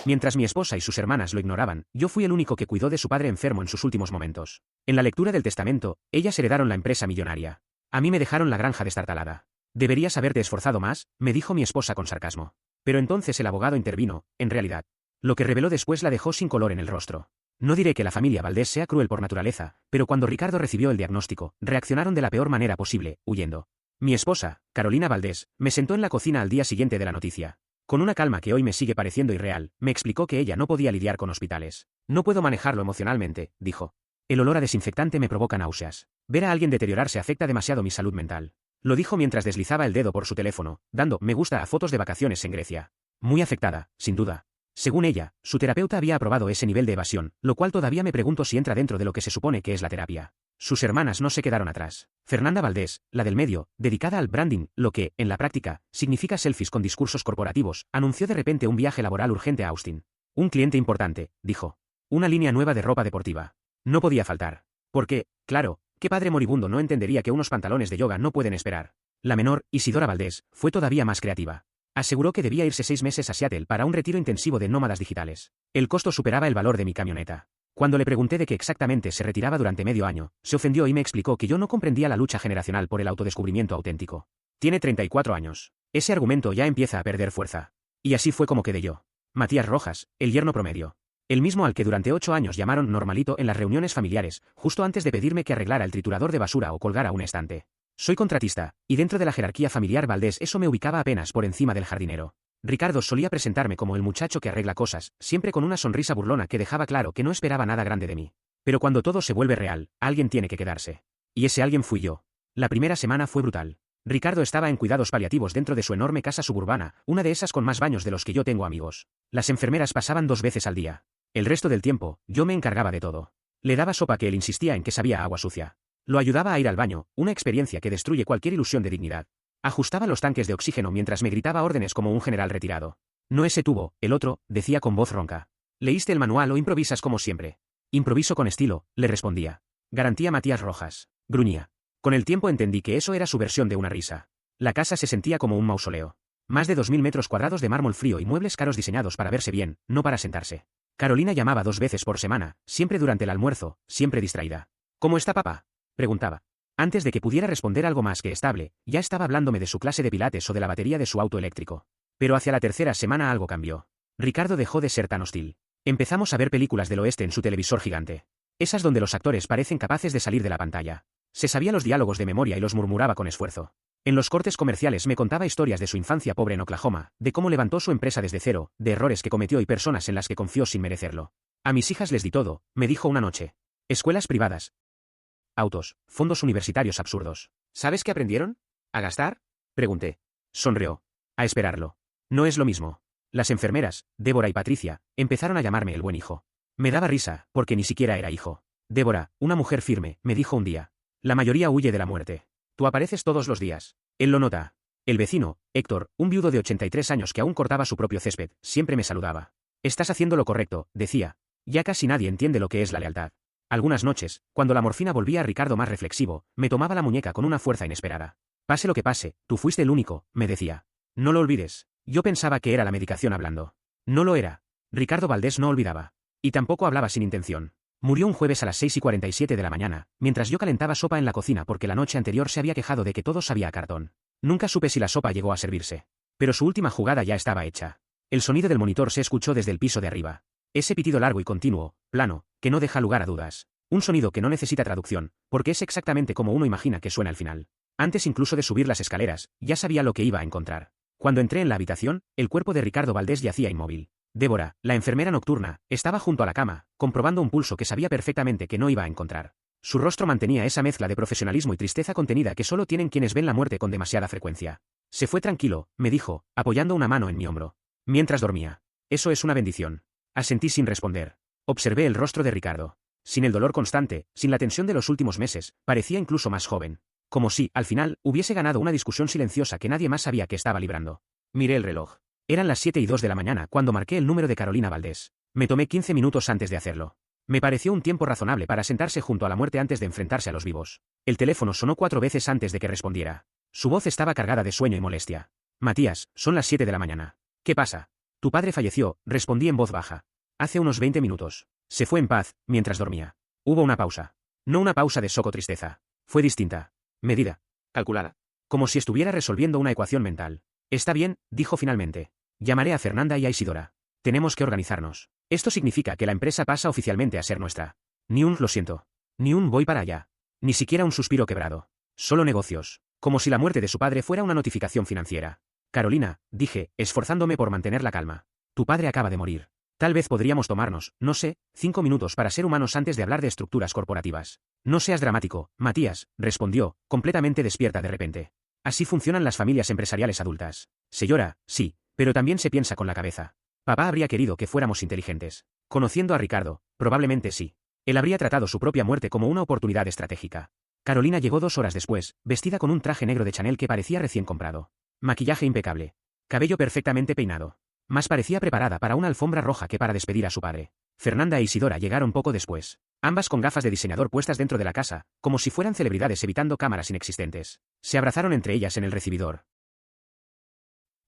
Mientras mi esposa y sus hermanas lo ignoraban, yo fui el único que cuidó de su padre enfermo en sus últimos momentos. En la lectura del testamento, ellas heredaron la empresa millonaria. A mí me dejaron la granja destartalada. Deberías haberte esforzado más, me dijo mi esposa con sarcasmo. Pero entonces el abogado intervino, en realidad. Lo que reveló después la dejó sin color en el rostro. No diré que la familia Valdés sea cruel por naturaleza, pero cuando Ricardo recibió el diagnóstico, reaccionaron de la peor manera posible, huyendo. Mi esposa, Carolina Valdés, me sentó en la cocina al día siguiente de la noticia. Con una calma que hoy me sigue pareciendo irreal, me explicó que ella no podía lidiar con hospitales. No puedo manejarlo emocionalmente, dijo. El olor a desinfectante me provoca náuseas. Ver a alguien deteriorarse afecta demasiado mi salud mental. Lo dijo mientras deslizaba el dedo por su teléfono, dando me gusta a fotos de vacaciones en Grecia. Muy afectada, sin duda. Según ella, su terapeuta había aprobado ese nivel de evasión, lo cual todavía me pregunto si entra dentro de lo que se supone que es la terapia. Sus hermanas no se quedaron atrás. Fernanda Valdés, la del medio, dedicada al branding, lo que, en la práctica, significa selfies con discursos corporativos, anunció de repente un viaje laboral urgente a Austin. Un cliente importante, dijo. Una línea nueva de ropa deportiva. No podía faltar. Porque, claro, ¿qué padre moribundo no entendería que unos pantalones de yoga no pueden esperar? La menor, Isidora Valdés, fue todavía más creativa. Aseguró que debía irse 6 meses a Seattle para un retiro intensivo de nómadas digitales. El costo superaba el valor de mi camioneta. Cuando le pregunté de qué exactamente se retiraba durante medio año, se ofendió y me explicó que yo no comprendía la lucha generacional por el autodescubrimiento auténtico. Tiene 34 años. Ese argumento ya empieza a perder fuerza. Y así fue como quedé yo. Matías Rojas, el yerno promedio. El mismo al que durante 8 años llamaron normalito en las reuniones familiares, justo antes de pedirme que arreglara el triturador de basura o colgara un estante. Soy contratista, y dentro de la jerarquía familiar Valdés eso me ubicaba apenas por encima del jardinero. Ricardo solía presentarme como el muchacho que arregla cosas, siempre con una sonrisa burlona que dejaba claro que no esperaba nada grande de mí. Pero cuando todo se vuelve real, alguien tiene que quedarse. Y ese alguien fui yo. La primera semana fue brutal. Ricardo estaba en cuidados paliativos dentro de su enorme casa suburbana, una de esas con más baños de los que yo tengo amigos. Las enfermeras pasaban 2 veces al día. El resto del tiempo, yo me encargaba de todo. Le daba sopa que él insistía en que sabía agua sucia. Lo ayudaba a ir al baño, una experiencia que destruye cualquier ilusión de dignidad. Ajustaba los tanques de oxígeno mientras me gritaba órdenes como un general retirado. No ese tubo, el otro, decía con voz ronca. ¿Leíste el manual o improvisas como siempre? Improviso con estilo, le respondía. Garantía Matías Rojas. Gruñía. Con el tiempo entendí que eso era su versión de una risa. La casa se sentía como un mausoleo. Más de 2000 metros cuadrados de mármol frío y muebles caros diseñados para verse bien, no para sentarse. Carolina llamaba 2 veces por semana, siempre durante el almuerzo, siempre distraída. ¿Cómo está papá?, preguntaba. Antes de que pudiera responder algo más que estable, ya estaba hablándome de su clase de pilates o de la batería de su auto eléctrico. Pero hacia la tercera semana algo cambió. Ricardo dejó de ser tan hostil. Empezamos a ver películas del oeste en su televisor gigante. Esas donde los actores parecen capaces de salir de la pantalla. Se sabía los diálogos de memoria y los murmuraba con esfuerzo. En los cortes comerciales me contaba historias de su infancia pobre en Oklahoma, de cómo levantó su empresa desde cero, de errores que cometió y personas en las que confió sin merecerlo. A mis hijas les di todo, me dijo una noche. Escuelas privadas. Autos, fondos universitarios absurdos. ¿Sabes qué aprendieron? ¿A gastar?, pregunté. Sonrió. A esperarlo. No es lo mismo. Las enfermeras, Débora y Patricia, empezaron a llamarme el buen hijo. Me daba risa, porque ni siquiera era hijo. Débora, una mujer firme, me dijo un día. La mayoría huye de la muerte. Tú apareces todos los días. Él lo nota. El vecino, Héctor, un viudo de 83 años que aún cortaba su propio césped, siempre me saludaba. Estás haciendo lo correcto, decía. Ya casi nadie entiende lo que es la lealtad. Algunas noches, cuando la morfina volvía a Ricardo más reflexivo, me tomaba la muñeca con una fuerza inesperada. Pase lo que pase, tú fuiste el único, me decía. No lo olvides. Yo pensaba que era la medicación hablando. No lo era. Ricardo Valdés no olvidaba. Y tampoco hablaba sin intención. Murió un jueves a las 6:47 de la mañana, mientras yo calentaba sopa en la cocina porque la noche anterior se había quejado de que todo sabía a cartón. Nunca supe si la sopa llegó a servirse. Pero su última jugada ya estaba hecha. El sonido del monitor se escuchó desde el piso de arriba. Ese pitido largo y continuo, plano, que no deja lugar a dudas. Un sonido que no necesita traducción, porque es exactamente como uno imagina que suena al final. Antes incluso de subir las escaleras, ya sabía lo que iba a encontrar. Cuando entré en la habitación, el cuerpo de Ricardo Valdés yacía inmóvil. Débora, la enfermera nocturna, estaba junto a la cama, comprobando un pulso que sabía perfectamente que no iba a encontrar. Su rostro mantenía esa mezcla de profesionalismo y tristeza contenida que solo tienen quienes ven la muerte con demasiada frecuencia. Se fue tranquilo, me dijo, apoyando una mano en mi hombro. Mientras dormía. Eso es una bendición. Asentí sin responder. Observé el rostro de Ricardo. Sin el dolor constante, sin la tensión de los últimos meses, parecía incluso más joven. Como si, al final, hubiese ganado una discusión silenciosa que nadie más sabía que estaba librando. Miré el reloj. Eran las 7:02 de la mañana cuando marqué el número de Carolina Valdés. Me tomé 15 minutos antes de hacerlo. Me pareció un tiempo razonable para sentarse junto a la muerte antes de enfrentarse a los vivos. El teléfono sonó 4 veces antes de que respondiera. Su voz estaba cargada de sueño y molestia. Matías, son las 7 de la mañana. ¿Qué pasa? Tu padre falleció, respondí en voz baja. Hace unos 20 minutos. Se fue en paz, mientras dormía. Hubo una pausa. No una pausa de shock o tristeza. Fue distinta. Medida. Calculada. Como si estuviera resolviendo una ecuación mental. Está bien, dijo finalmente. Llamaré a Fernanda y a Isidora. Tenemos que organizarnos. Esto significa que la empresa pasa oficialmente a ser nuestra. Ni un lo siento. Ni un voy para allá. Ni siquiera un suspiro quebrado. Solo negocios. Como si la muerte de su padre fuera una notificación financiera. Carolina, dije, esforzándome por mantener la calma. Tu padre acaba de morir. Tal vez podríamos tomarnos, no sé, 5 minutos para ser humanos antes de hablar de estructuras corporativas. No seas dramático, Matías, respondió, completamente despierta de repente. Así funcionan las familias empresariales adultas. Se llora, sí, pero también se piensa con la cabeza. Papá habría querido que fuéramos inteligentes. Conociendo a Ricardo, probablemente sí. Él habría tratado su propia muerte como una oportunidad estratégica. Carolina llegó 2 horas después, vestida con un traje negro de Chanel que parecía recién comprado. Maquillaje impecable. Cabello perfectamente peinado. Más parecía preparada para una alfombra roja que para despedir a su padre. Fernanda e Isidora llegaron poco después. Ambas con gafas de diseñador puestas dentro de la casa, como si fueran celebridades evitando cámaras inexistentes. Se abrazaron entre ellas en el recibidor.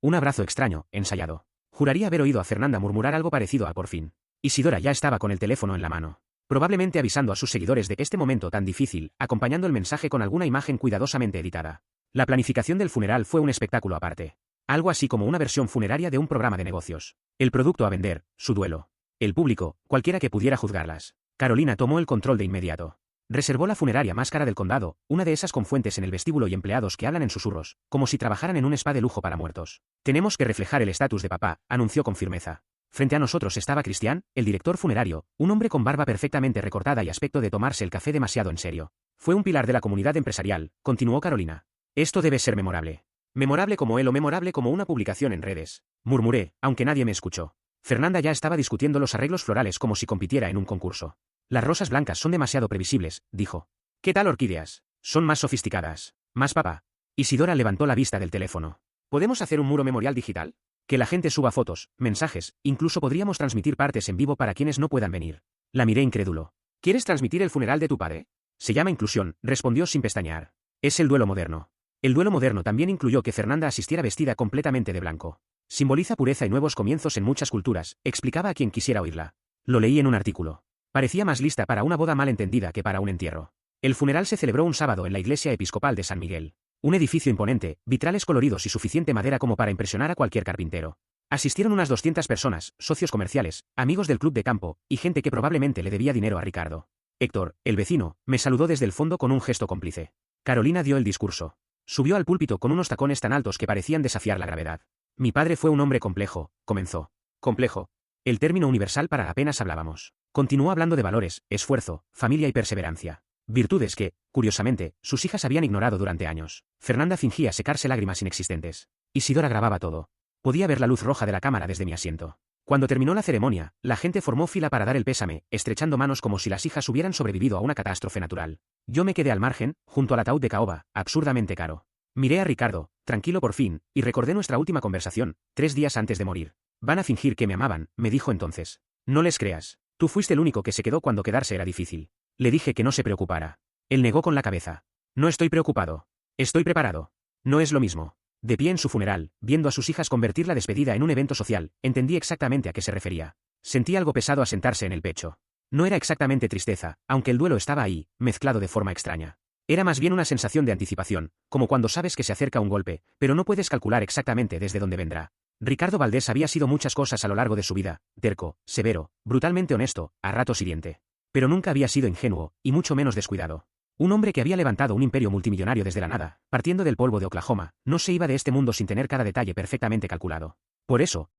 Un abrazo extraño, ensayado. Juraría haber oído a Fernanda murmurar algo parecido a por fin. Isidora ya estaba con el teléfono en la mano. Probablemente avisando a sus seguidores de este momento tan difícil, acompañando el mensaje con alguna imagen cuidadosamente editada. La planificación del funeral fue un espectáculo aparte. Algo así como una versión funeraria de un programa de negocios. El producto a vender, su duelo. El público, cualquiera que pudiera juzgarlas. Carolina tomó el control de inmediato. Reservó la funeraria más cara del condado, una de esas con fuentes en el vestíbulo y empleados que hablan en susurros, como si trabajaran en un spa de lujo para muertos. Tenemos que reflejar el estatus de papá, anunció con firmeza. Frente a nosotros estaba Cristian, el director funerario, un hombre con barba perfectamente recortada y aspecto de tomarse el café demasiado en serio. Fue un pilar de la comunidad empresarial, continuó Carolina. Esto debe ser memorable. Memorable como él o memorable como una publicación en redes. Murmuré, aunque nadie me escuchó. Fernanda ya estaba discutiendo los arreglos florales como si compitiera en un concurso. Las rosas blancas son demasiado previsibles, dijo. ¿Qué tal orquídeas? Son más sofisticadas. Más papá. Isidora levantó la vista del teléfono. ¿Podemos hacer un muro memorial digital? Que la gente suba fotos, mensajes, incluso podríamos transmitir partes en vivo para quienes no puedan venir. La miré incrédulo. ¿Quieres transmitir el funeral de tu padre? Se llama inclusión, respondió sin pestañear. Es el duelo moderno. El duelo moderno también incluyó que Fernanda asistiera vestida completamente de blanco. Simboliza pureza y nuevos comienzos en muchas culturas, explicaba a quien quisiera oírla. Lo leí en un artículo. Parecía más lista para una boda mal entendida que para un entierro. El funeral se celebró un sábado en la iglesia episcopal de San Miguel. Un edificio imponente, vitrales coloridos y suficiente madera como para impresionar a cualquier carpintero. Asistieron unas 200 personas, socios comerciales, amigos del club de campo, y gente que probablemente le debía dinero a Ricardo. Héctor, el vecino, me saludó desde el fondo con un gesto cómplice. Carolina dio el discurso. Subió al púlpito con unos tacones tan altos que parecían desafiar la gravedad. Mi padre fue un hombre complejo, comenzó. Complejo. El término universal para apenas hablábamos. Continuó hablando de valores, esfuerzo, familia y perseverancia. Virtudes que, curiosamente, sus hijas habían ignorado durante años. Fernanda fingía secarse lágrimas inexistentes. Isidora grababa todo. Podía ver la luz roja de la cámara desde mi asiento. Cuando terminó la ceremonia, la gente formó fila para dar el pésame, estrechando manos como si las hijas hubieran sobrevivido a una catástrofe natural. Yo me quedé al margen, junto al ataúd de caoba, absurdamente caro. Miré a Ricardo, tranquilo por fin, y recordé nuestra última conversación, 3 días antes de morir. Van a fingir que me amaban, me dijo entonces. No les creas. Tú fuiste el único que se quedó cuando quedarse era difícil. Le dije que no se preocupara. Él negó con la cabeza. No estoy preocupado. Estoy preparado. No es lo mismo. De pie en su funeral, viendo a sus hijas convertir la despedida en un evento social, entendí exactamente a qué se refería. Sentí algo pesado asentarse en el pecho. No era exactamente tristeza, aunque el duelo estaba ahí, mezclado de forma extraña. Era más bien una sensación de anticipación, como cuando sabes que se acerca un golpe, pero no puedes calcular exactamente desde dónde vendrá. Ricardo Valdés había sido muchas cosas a lo largo de su vida, terco, severo, brutalmente honesto, a ratos hiriente. Pero nunca había sido ingenuo, y mucho menos descuidado. Un hombre que había levantado un imperio multimillonario desde la nada, partiendo del polvo de Oklahoma, no se iba de este mundo sin tener cada detalle perfectamente calculado. Por eso,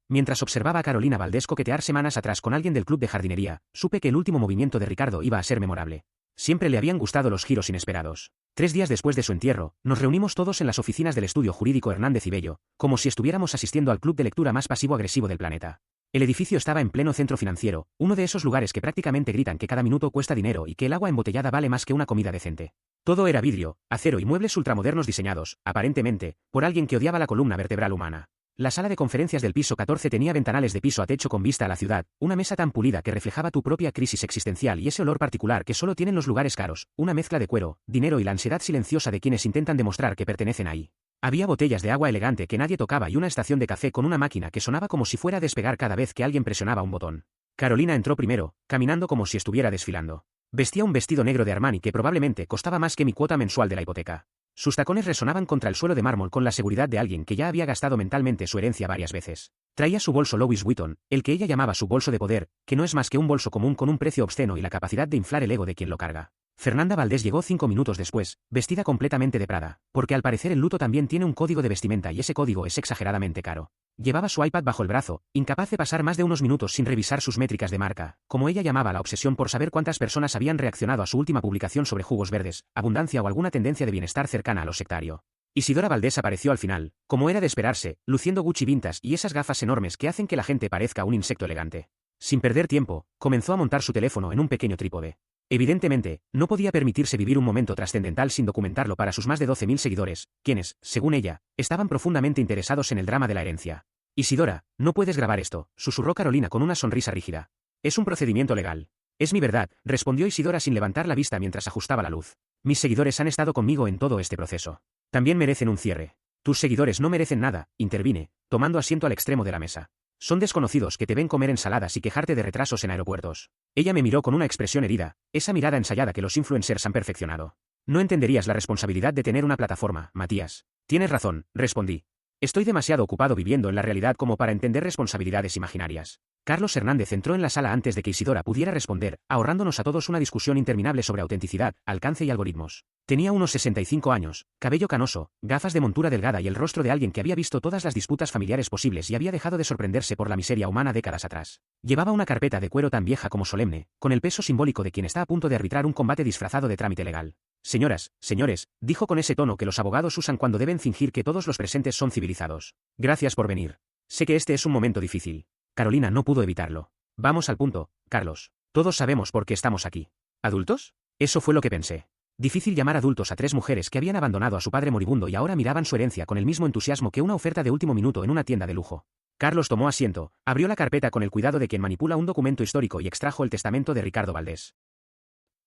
mientras observaba a Carolina Valdés coquetear semanas atrás con alguien del club de jardinería, supe que el último movimiento de Ricardo iba a ser memorable. Siempre le habían gustado los giros inesperados. 3 días después de su entierro, nos reunimos todos en las oficinas del estudio jurídico Hernández y Bello, como si estuviéramos asistiendo al club de lectura más pasivo-agresivo del planeta. El edificio estaba en pleno centro financiero, uno de esos lugares que prácticamente gritan que cada minuto cuesta dinero y que el agua embotellada vale más que una comida decente. Todo era vidrio, acero y muebles ultramodernos diseñados, aparentemente, por alguien que odiaba la columna vertebral humana. La sala de conferencias del piso 14 tenía ventanales de piso a techo con vista a la ciudad, una mesa tan pulida que reflejaba tu propia crisis existencial y ese olor particular que solo tienen los lugares caros, una mezcla de cuero, dinero y la ansiedad silenciosa de quienes intentan demostrar que pertenecen ahí. Había botellas de agua elegante que nadie tocaba y una estación de café con una máquina que sonaba como si fuera a despegar cada vez que alguien presionaba un botón. Carolina entró primero, caminando como si estuviera desfilando. Vestía un vestido negro de Armani que probablemente costaba más que mi cuota mensual de la hipoteca. Sus tacones resonaban contra el suelo de mármol con la seguridad de alguien que ya había gastado mentalmente su herencia varias veces. Traía su bolso Louis Vuitton, el que ella llamaba su bolso de poder, que no es más que un bolso común con un precio obsceno y la capacidad de inflar el ego de quien lo carga. Fernanda Valdés llegó 5 minutos después, vestida completamente de Prada, porque al parecer el luto también tiene un código de vestimenta y ese código es exageradamente caro. Llevaba su iPad bajo el brazo, incapaz de pasar más de unos minutos sin revisar sus métricas de marca, como ella llamaba la obsesión por saber cuántas personas habían reaccionado a su última publicación sobre jugos verdes, abundancia o alguna tendencia de bienestar cercana a lo sectario. Isidora Valdés apareció al final, como era de esperarse, luciendo Gucci vintage y esas gafas enormes que hacen que la gente parezca un insecto elegante. Sin perder tiempo, comenzó a montar su teléfono en un pequeño trípode. Evidentemente, no podía permitirse vivir un momento trascendental sin documentarlo para sus más de 12.000 seguidores, quienes, según ella, estaban profundamente interesados en el drama de la herencia. Isidora, no puedes grabar esto, susurró Carolina con una sonrisa rígida. Es un procedimiento legal. Es mi verdad, respondió Isidora sin levantar la vista mientras ajustaba la luz. Mis seguidores han estado conmigo en todo este proceso. También merecen un cierre. Tus seguidores no merecen nada, intervine, tomando asiento al extremo de la mesa. Son desconocidos que te ven comer ensaladas y quejarte de retrasos en aeropuertos. Ella me miró con una expresión herida, esa mirada ensayada que los influencers han perfeccionado. No entenderías la responsabilidad de tener una plataforma, Matías. Tienes razón, respondí. Estoy demasiado ocupado viviendo en la realidad como para entender responsabilidades imaginarias. Carlos Hernández entró en la sala antes de que Isidora pudiera responder, ahorrándonos a todos una discusión interminable sobre autenticidad, alcance y algoritmos. Tenía unos 65 años, cabello canoso, gafas de montura delgada y el rostro de alguien que había visto todas las disputas familiares posibles y había dejado de sorprenderse por la miseria humana décadas atrás. Llevaba una carpeta de cuero tan vieja como solemne, con el peso simbólico de quien está a punto de arbitrar un combate disfrazado de trámite legal. Señoras, señores, dijo con ese tono que los abogados usan cuando deben fingir que todos los presentes son civilizados. Gracias por venir. Sé que este es un momento difícil. Carolina no pudo evitarlo. Vamos al punto, Carlos. Todos sabemos por qué estamos aquí. ¿Adultos? Eso fue lo que pensé. Difícil llamar adultos a 3 mujeres que habían abandonado a su padre moribundo y ahora miraban su herencia con el mismo entusiasmo que una oferta de último minuto en una tienda de lujo. Carlos tomó asiento, abrió la carpeta con el cuidado de quien manipula un documento histórico y extrajo el testamento de Ricardo Valdés.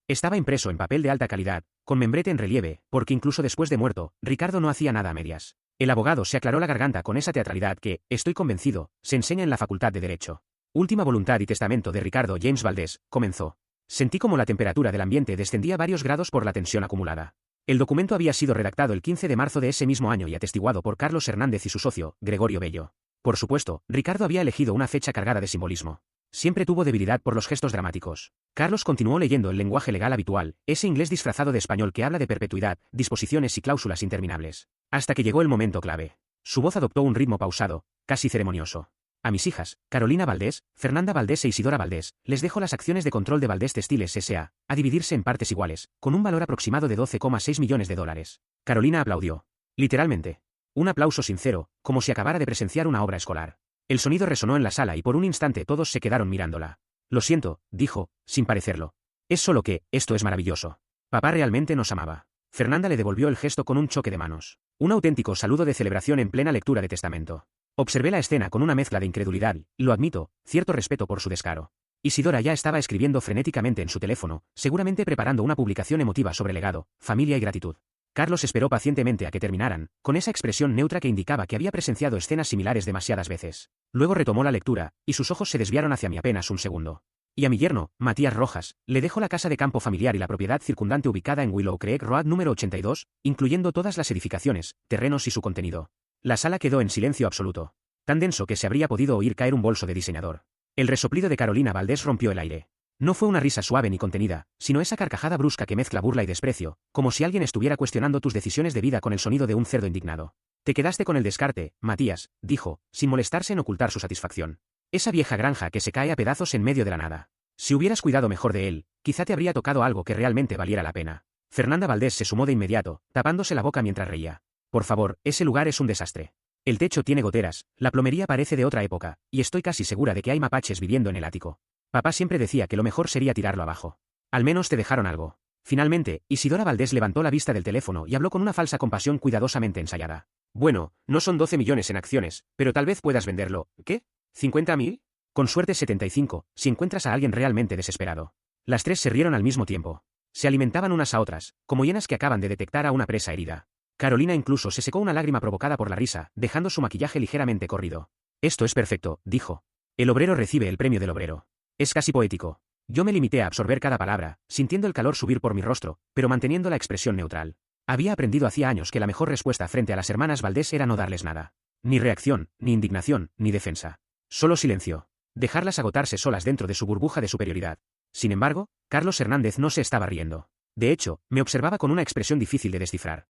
Estaba impreso en papel de alta calidad, con membrete en relieve, porque incluso después de muerto, Ricardo no hacía nada a medias. El abogado se aclaró la garganta con esa teatralidad que, estoy convencido, se enseña en la Facultad de Derecho. Última voluntad y testamento de Ricardo James Valdés, comenzó. Sentí como la temperatura del ambiente descendía varios grados por la tensión acumulada. El documento había sido redactado el 15 de marzo de ese mismo año y atestiguado por Carlos Hernández y su socio, Gregorio Bello. Por supuesto, Ricardo había elegido una fecha cargada de simbolismo. Siempre tuvo debilidad por los gestos dramáticos. Carlos continuó leyendo el lenguaje legal habitual, ese inglés disfrazado de español que habla de perpetuidad, disposiciones y cláusulas interminables. Hasta que llegó el momento clave. Su voz adoptó un ritmo pausado, casi ceremonioso. A mis hijas, Carolina Valdés, Fernanda Valdés e Isidora Valdés, les dejo las acciones de control de Valdés Textiles S.A., a dividirse en partes iguales, con un valor aproximado de $12,6 millones. Carolina aplaudió. Literalmente. Un aplauso sincero, como si acabara de presenciar una obra escolar. El sonido resonó en la sala y por un instante todos se quedaron mirándola. Lo siento, dijo, sin parecerlo. Es solo que, esto es maravilloso. Papá realmente nos amaba. Fernanda le devolvió el gesto con un choque de manos. Un auténtico saludo de celebración en plena lectura de testamento. Observé la escena con una mezcla de incredulidad y, lo admito, cierto respeto por su descaro. Isidora ya estaba escribiendo frenéticamente en su teléfono, seguramente preparando una publicación emotiva sobre legado, familia y gratitud. Carlos esperó pacientemente a que terminaran, con esa expresión neutra que indicaba que había presenciado escenas similares demasiadas veces. Luego retomó la lectura, y sus ojos se desviaron hacia mí apenas un segundo. Y a mi yerno, Matías Rojas, le dejo la casa de campo familiar y la propiedad circundante ubicada en Willow Creek Road número 82, incluyendo todas las edificaciones, terrenos y su contenido. La sala quedó en silencio absoluto. Tan denso que se habría podido oír caer un bolso de diseñador. El resoplido de Carolina Valdés rompió el aire. No fue una risa suave ni contenida, sino esa carcajada brusca que mezcla burla y desprecio, como si alguien estuviera cuestionando tus decisiones de vida con el sonido de un cerdo indignado. Te quedaste con el descarte, Matías, dijo, sin molestarse en ocultar su satisfacción. Esa vieja granja que se cae a pedazos en medio de la nada. Si hubieras cuidado mejor de él, quizá te habría tocado algo que realmente valiera la pena. Fernanda Valdés se sumó de inmediato, tapándose la boca mientras reía. Por favor, ese lugar es un desastre. El techo tiene goteras, la plomería parece de otra época, y estoy casi segura de que hay mapaches viviendo en el ático. Papá siempre decía que lo mejor sería tirarlo abajo. Al menos te dejaron algo. Finalmente, Isidora Valdés levantó la vista del teléfono y habló con una falsa compasión cuidadosamente ensayada. Bueno, no son 12 millones en acciones, pero tal vez puedas venderlo. ¿Qué? ¿50.000? Con suerte 75, si encuentras a alguien realmente desesperado. Las 3 se rieron al mismo tiempo. Se alimentaban unas a otras, como hienas que acaban de detectar a una presa herida. Carolina incluso se secó una lágrima provocada por la risa, dejando su maquillaje ligeramente corrido. Esto es perfecto, dijo. El obrero recibe el premio del obrero. Es casi poético. Yo me limité a absorber cada palabra, sintiendo el calor subir por mi rostro, pero manteniendo la expresión neutral. Había aprendido hacía años que la mejor respuesta frente a las hermanas Valdés era no darles nada. Ni reacción, ni indignación, ni defensa. Solo silencio. Dejarlas agotarse solas dentro de su burbuja de superioridad. Sin embargo, Carlos Hernández no se estaba riendo. De hecho, me observaba con una expresión difícil de descifrar.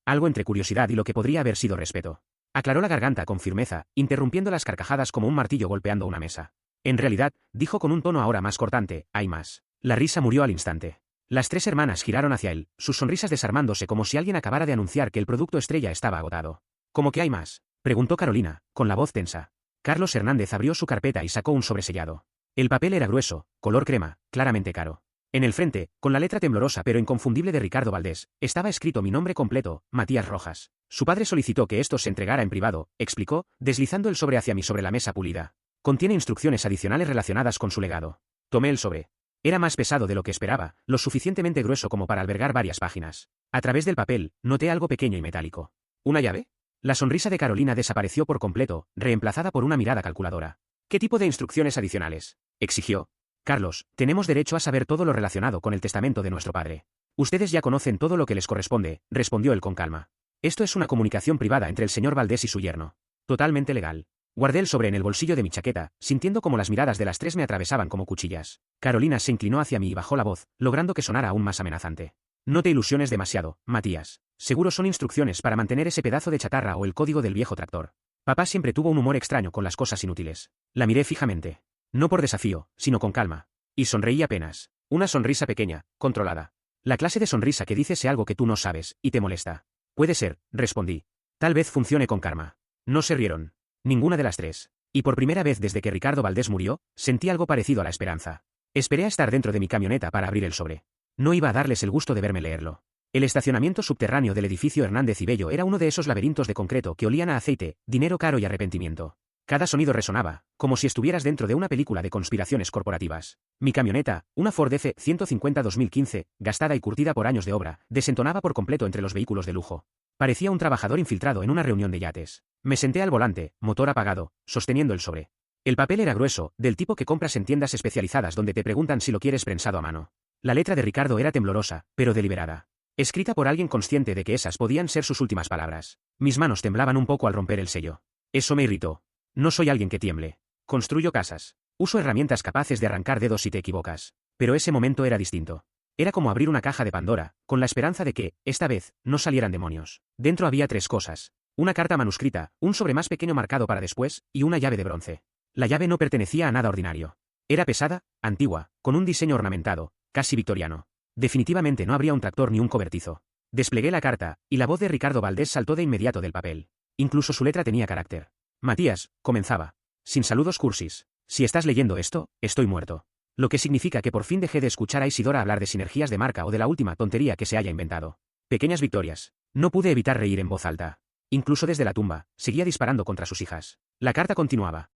Algo entre curiosidad y lo que podría haber sido respeto. Aclaró la garganta con firmeza, interrumpiendo las carcajadas como un martillo golpeando una mesa. En realidad, dijo con un tono ahora más cortante, hay más. La risa murió al instante. Las tres hermanas giraron hacia él, sus sonrisas desarmándose como si alguien acabara de anunciar que el producto estrella estaba agotado. ¿Cómo que hay más? Preguntó Carolina, con la voz tensa. Carlos Hernández abrió su carpeta y sacó un sobresellado. El papel era grueso, color crema, claramente caro. En el frente, con la letra temblorosa pero inconfundible de Ricardo Valdés, estaba escrito mi nombre completo, Matías Rojas. Su padre solicitó que esto se entregara en privado, explicó, deslizando el sobre hacia mí sobre la mesa pulida. Contiene instrucciones adicionales relacionadas con su legado. Tomé el sobre. Era más pesado de lo que esperaba, lo suficientemente grueso como para albergar varias páginas. A través del papel, noté algo pequeño y metálico. ¿Una llave? La sonrisa de Carolina desapareció por completo, reemplazada por una mirada calculadora. ¿Qué tipo de instrucciones adicionales? Exigió. Carlos, tenemos derecho a saber todo lo relacionado con el testamento de nuestro padre. Ustedes ya conocen todo lo que les corresponde, respondió él con calma. Esto es una comunicación privada entre el señor Valdés y su yerno. Totalmente legal. Guardé el sobre en el bolsillo de mi chaqueta, sintiendo como las miradas de las tres me atravesaban como cuchillas. Carolina se inclinó hacia mí y bajó la voz, logrando que sonara aún más amenazante. No te ilusiones demasiado, Matías. Seguro son instrucciones para mantener ese pedazo de chatarra o el código del viejo tractor. Papá siempre tuvo un humor extraño con las cosas inútiles. La miré fijamente. No por desafío, sino con calma. Y sonreí apenas. Una sonrisa pequeña, controlada. La clase de sonrisa que dice sé algo que tú no sabes, y te molesta. Puede ser, respondí. Tal vez funcione con karma. No se rieron. Ninguna de las tres. Y por primera vez desde que Ricardo Valdés murió, sentí algo parecido a la esperanza. Esperé a estar dentro de mi camioneta para abrir el sobre. No iba a darles el gusto de verme leerlo. El estacionamiento subterráneo del edificio Hernández y Bello era uno de esos laberintos de concreto que olían a aceite, dinero caro y arrepentimiento. Cada sonido resonaba, como si estuvieras dentro de una película de conspiraciones corporativas. Mi camioneta, una Ford F-150 2015, gastada y curtida por años de obra, desentonaba por completo entre los vehículos de lujo. Parecía un trabajador infiltrado en una reunión de yates. Me senté al volante, motor apagado, sosteniendo el sobre. El papel era grueso, del tipo que compras en tiendas especializadas donde te preguntan si lo quieres prensado a mano. La letra de Ricardo era temblorosa, pero deliberada. Escrita por alguien consciente de que esas podían ser sus últimas palabras. Mis manos temblaban un poco al romper el sello. Eso me irritó. No soy alguien que tiemble. Construyo casas. Uso herramientas capaces de arrancar dedos si te equivocas. Pero ese momento era distinto. Era como abrir una caja de Pandora, con la esperanza de que, esta vez, no salieran demonios. Dentro había tres cosas. Una carta manuscrita, un sobre más pequeño marcado para después, y una llave de bronce. La llave no pertenecía a nada ordinario. Era pesada, antigua, con un diseño ornamentado, casi victoriano. Definitivamente no habría un tractor ni un cobertizo. Desplegué la carta, y la voz de Ricardo Valdés saltó de inmediato del papel. Incluso su letra tenía carácter. Matías, comenzaba. Sin saludos cursis. Si estás leyendo esto, estoy muerto. Lo que significa que por fin dejé de escuchar a Isidora hablar de sinergias de marca o de la última tontería que se haya inventado. Pequeñas victorias. No pude evitar reír en voz alta. Incluso desde la tumba, seguía disparando contra sus hijas. La carta continuaba.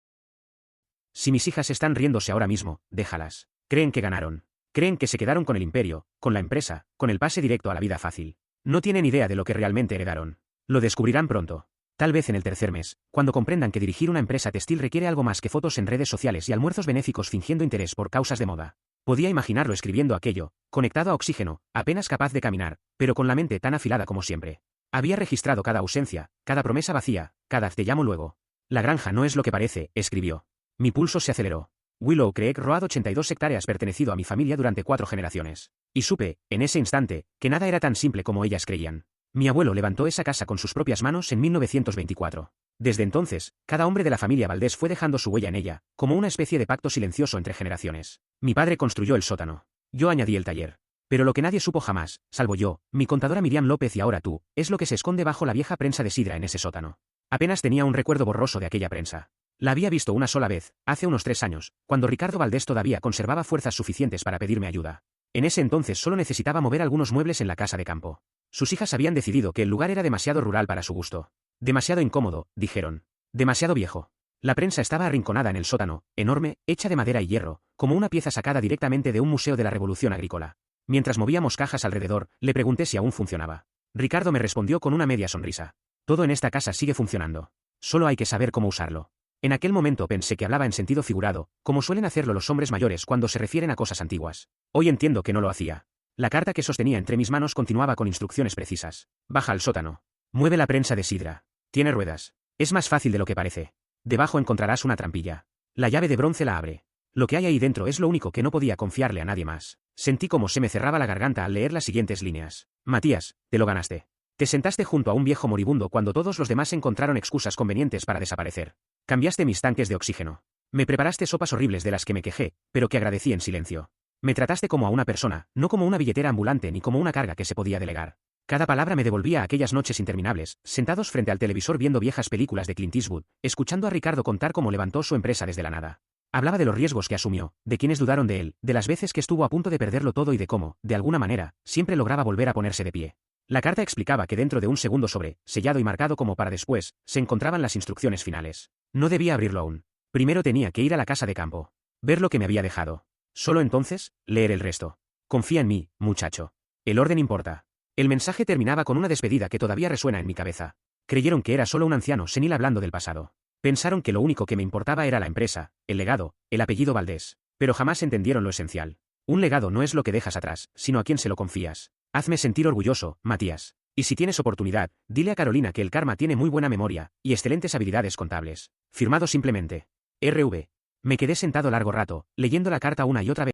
Si mis hijas están riéndose ahora mismo, déjalas. Creen que ganaron. Creen que se quedaron con el imperio, con la empresa, con el pase directo a la vida fácil. No tienen idea de lo que realmente heredaron. Lo descubrirán pronto. Tal vez en el tercer mes, cuando comprendan que dirigir una empresa textil requiere algo más que fotos en redes sociales y almuerzos benéficos fingiendo interés por causas de moda. Podía imaginarlo escribiendo aquello, conectado a oxígeno, apenas capaz de caminar, pero con la mente tan afilada como siempre. Había registrado cada ausencia, cada promesa vacía, cada te llamo luego. La granja no es lo que parece, escribió. Mi pulso se aceleró. Willow Creek Road 82 hectáreas pertenecido a mi familia durante 4 generaciones. Y supe, en ese instante, que nada era tan simple como ellas creían. Mi abuelo levantó esa casa con sus propias manos en 1924. Desde entonces, cada hombre de la familia Valdés fue dejando su huella en ella, como una especie de pacto silencioso entre generaciones. Mi padre construyó el sótano. Yo añadí el taller. Pero lo que nadie supo jamás, salvo yo, mi contadora Miriam López y ahora tú, es lo que se esconde bajo la vieja prensa de sidra en ese sótano. Apenas tenía un recuerdo borroso de aquella prensa. La había visto una sola vez, hace unos 3 años, cuando Ricardo Valdés todavía conservaba fuerzas suficientes para pedirme ayuda. En ese entonces solo necesitaba mover algunos muebles en la casa de campo. Sus hijas habían decidido que el lugar era demasiado rural para su gusto. Demasiado incómodo, dijeron. Demasiado viejo. La prensa estaba arrinconada en el sótano, enorme, hecha de madera y hierro, como una pieza sacada directamente de un museo de la Revolución Agrícola. Mientras movíamos cajas alrededor, le pregunté si aún funcionaba. Ricardo me respondió con una media sonrisa. Todo en esta casa sigue funcionando. Solo hay que saber cómo usarlo. En aquel momento pensé que hablaba en sentido figurado, como suelen hacerlo los hombres mayores cuando se refieren a cosas antiguas. Hoy entiendo que no lo hacía. La carta que sostenía entre mis manos continuaba con instrucciones precisas. Baja al sótano. Mueve la prensa de sidra. Tiene ruedas. Es más fácil de lo que parece. Debajo encontrarás una trampilla. La llave de bronce la abre. Lo que hay ahí dentro es lo único que no podía confiarle a nadie más. Sentí como se me cerraba la garganta al leer las siguientes líneas. Matías, te lo ganaste. Te sentaste junto a un viejo moribundo cuando todos los demás encontraron excusas convenientes para desaparecer. Cambiaste mis tanques de oxígeno. Me preparaste sopas horribles de las que me quejé, pero que agradecí en silencio. Me trataste como a una persona, no como una billetera ambulante ni como una carga que se podía delegar. Cada palabra me devolvía a aquellas noches interminables, sentados frente al televisor viendo viejas películas de Clint Eastwood, escuchando a Ricardo contar cómo levantó su empresa desde la nada. Hablaba de los riesgos que asumió, de quienes dudaron de él, de las veces que estuvo a punto de perderlo todo y de cómo, de alguna manera, siempre lograba volver a ponerse de pie. La carta explicaba que dentro de un segundo sobre, sellado y marcado como para después, se encontraban las instrucciones finales. No debía abrirlo aún. Primero tenía que ir a la casa de campo. Ver lo que me había dejado. Solo entonces, leer el resto. Confía en mí, muchacho. El orden importa. El mensaje terminaba con una despedida que todavía resuena en mi cabeza. Creyeron que era solo un anciano senil hablando del pasado. Pensaron que lo único que me importaba era la empresa, el legado, el apellido Valdés. Pero jamás entendieron lo esencial. Un legado no es lo que dejas atrás, sino a quién se lo confías. Hazme sentir orgulloso, Matías. Y si tienes oportunidad, dile a Carolina que el karma tiene muy buena memoria y excelentes habilidades contables. Firmado simplemente. R.V. Me quedé sentado largo rato, leyendo la carta una y otra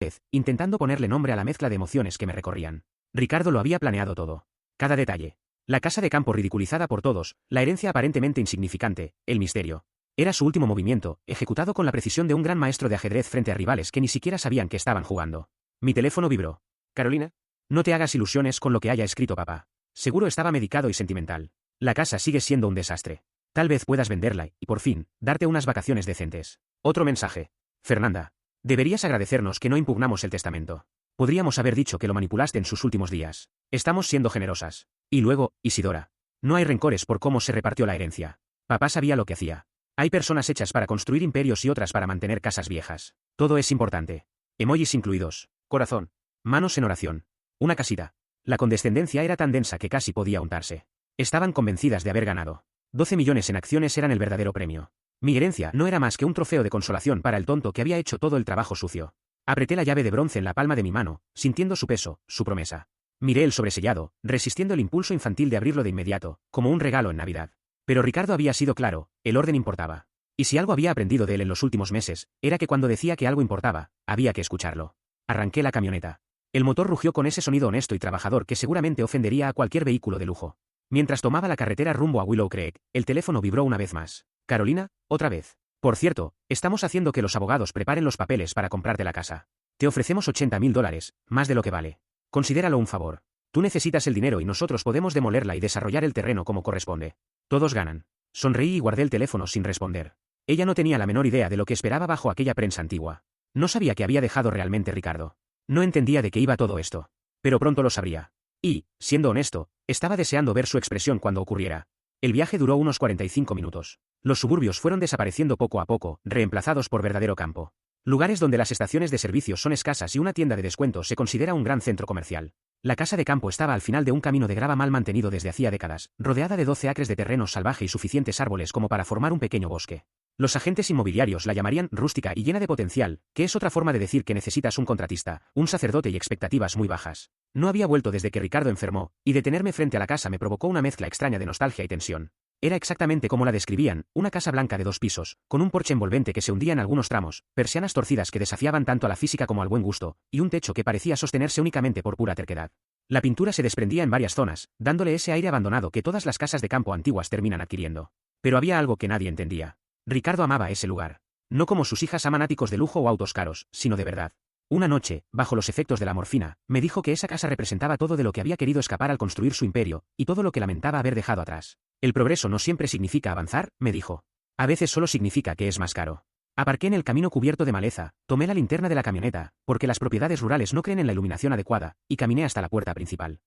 vez, intentando ponerle nombre a la mezcla de emociones que me recorrían. Ricardo lo había planeado todo. Cada detalle. La casa de campo ridiculizada por todos, la herencia aparentemente insignificante, el misterio. Era su último movimiento, ejecutado con la precisión de un gran maestro de ajedrez frente a rivales que ni siquiera sabían que estaban jugando. Mi teléfono vibró. Carolina. No te hagas ilusiones con lo que haya escrito papá. Seguro estaba medicado y sentimental. La casa sigue siendo un desastre. Tal vez puedas venderla y, por fin, darte unas vacaciones decentes. Otro mensaje. Fernanda. Deberías agradecernos que no impugnamos el testamento. Podríamos haber dicho que lo manipulaste en sus últimos días. Estamos siendo generosas. Y luego, Isidora. No hay rencores por cómo se repartió la herencia. Papá sabía lo que hacía. Hay personas hechas para construir imperios y otras para mantener casas viejas. Todo es importante. Emojis incluidos. Corazón. Manos en oración. Una casita. La condescendencia era tan densa que casi podía untarse. Estaban convencidas de haber ganado. 12 millones en acciones eran el verdadero premio. Mi herencia no era más que un trofeo de consolación para el tonto que había hecho todo el trabajo sucio. Apreté la llave de bronce en la palma de mi mano, sintiendo su peso, su promesa. Miré el sobresellado, resistiendo el impulso infantil de abrirlo de inmediato, como un regalo en Navidad. Pero Ricardo había sido claro, el orden importaba. Y si algo había aprendido de él en los últimos meses, era que cuando decía que algo importaba, había que escucharlo. Arranqué la camioneta. El motor rugió con ese sonido honesto y trabajador que seguramente ofendería a cualquier vehículo de lujo. Mientras tomaba la carretera rumbo a Willow Creek, el teléfono vibró una vez más. Carolina, otra vez. Por cierto, estamos haciendo que los abogados preparen los papeles para comprarte la casa. Te ofrecemos $80.000, más de lo que vale. Considéralo un favor. Tú necesitas el dinero y nosotros podemos demolerla y desarrollar el terreno como corresponde. Todos ganan. Sonreí y guardé el teléfono sin responder. Ella no tenía la menor idea de lo que esperaba bajo aquella prensa antigua. No sabía que había dejado realmente Ricardo. No entendía de qué iba todo esto. Pero pronto lo sabría. Y, siendo honesto, estaba deseando ver su expresión cuando ocurriera. El viaje duró unos 45 minutos. Los suburbios fueron desapareciendo poco a poco, reemplazados por verdadero campo. Lugares donde las estaciones de servicios son escasas y una tienda de descuento se considera un gran centro comercial. La casa de campo estaba al final de un camino de grava mal mantenido desde hacía décadas, rodeada de 12 acres de terreno salvaje y suficientes árboles como para formar un pequeño bosque. Los agentes inmobiliarios la llamarían rústica y llena de potencial, que es otra forma de decir que necesitas un contratista, un sacerdote y expectativas muy bajas. No había vuelto desde que Ricardo enfermó, y detenerme frente a la casa me provocó una mezcla extraña de nostalgia y tensión. Era exactamente como la describían, una casa blanca de 2 pisos, con un porche envolvente que se hundía en algunos tramos, persianas torcidas que desafiaban tanto a la física como al buen gusto, y un techo que parecía sostenerse únicamente por pura terquedad. La pintura se desprendía en varias zonas, dándole ese aire abandonado que todas las casas de campo antiguas terminan adquiriendo. Pero había algo que nadie entendía. Ricardo amaba ese lugar. No como sus hijas aman áticos de lujo o autos caros, sino de verdad. Una noche, bajo los efectos de la morfina, me dijo que esa casa representaba todo de lo que había querido escapar al construir su imperio, y todo lo que lamentaba haber dejado atrás. El progreso no siempre significa avanzar, me dijo. A veces solo significa que es más caro. Aparqué en el camino cubierto de maleza, tomé la linterna de la camioneta, porque las propiedades rurales no creen en la iluminación adecuada, y caminé hasta la puerta principal.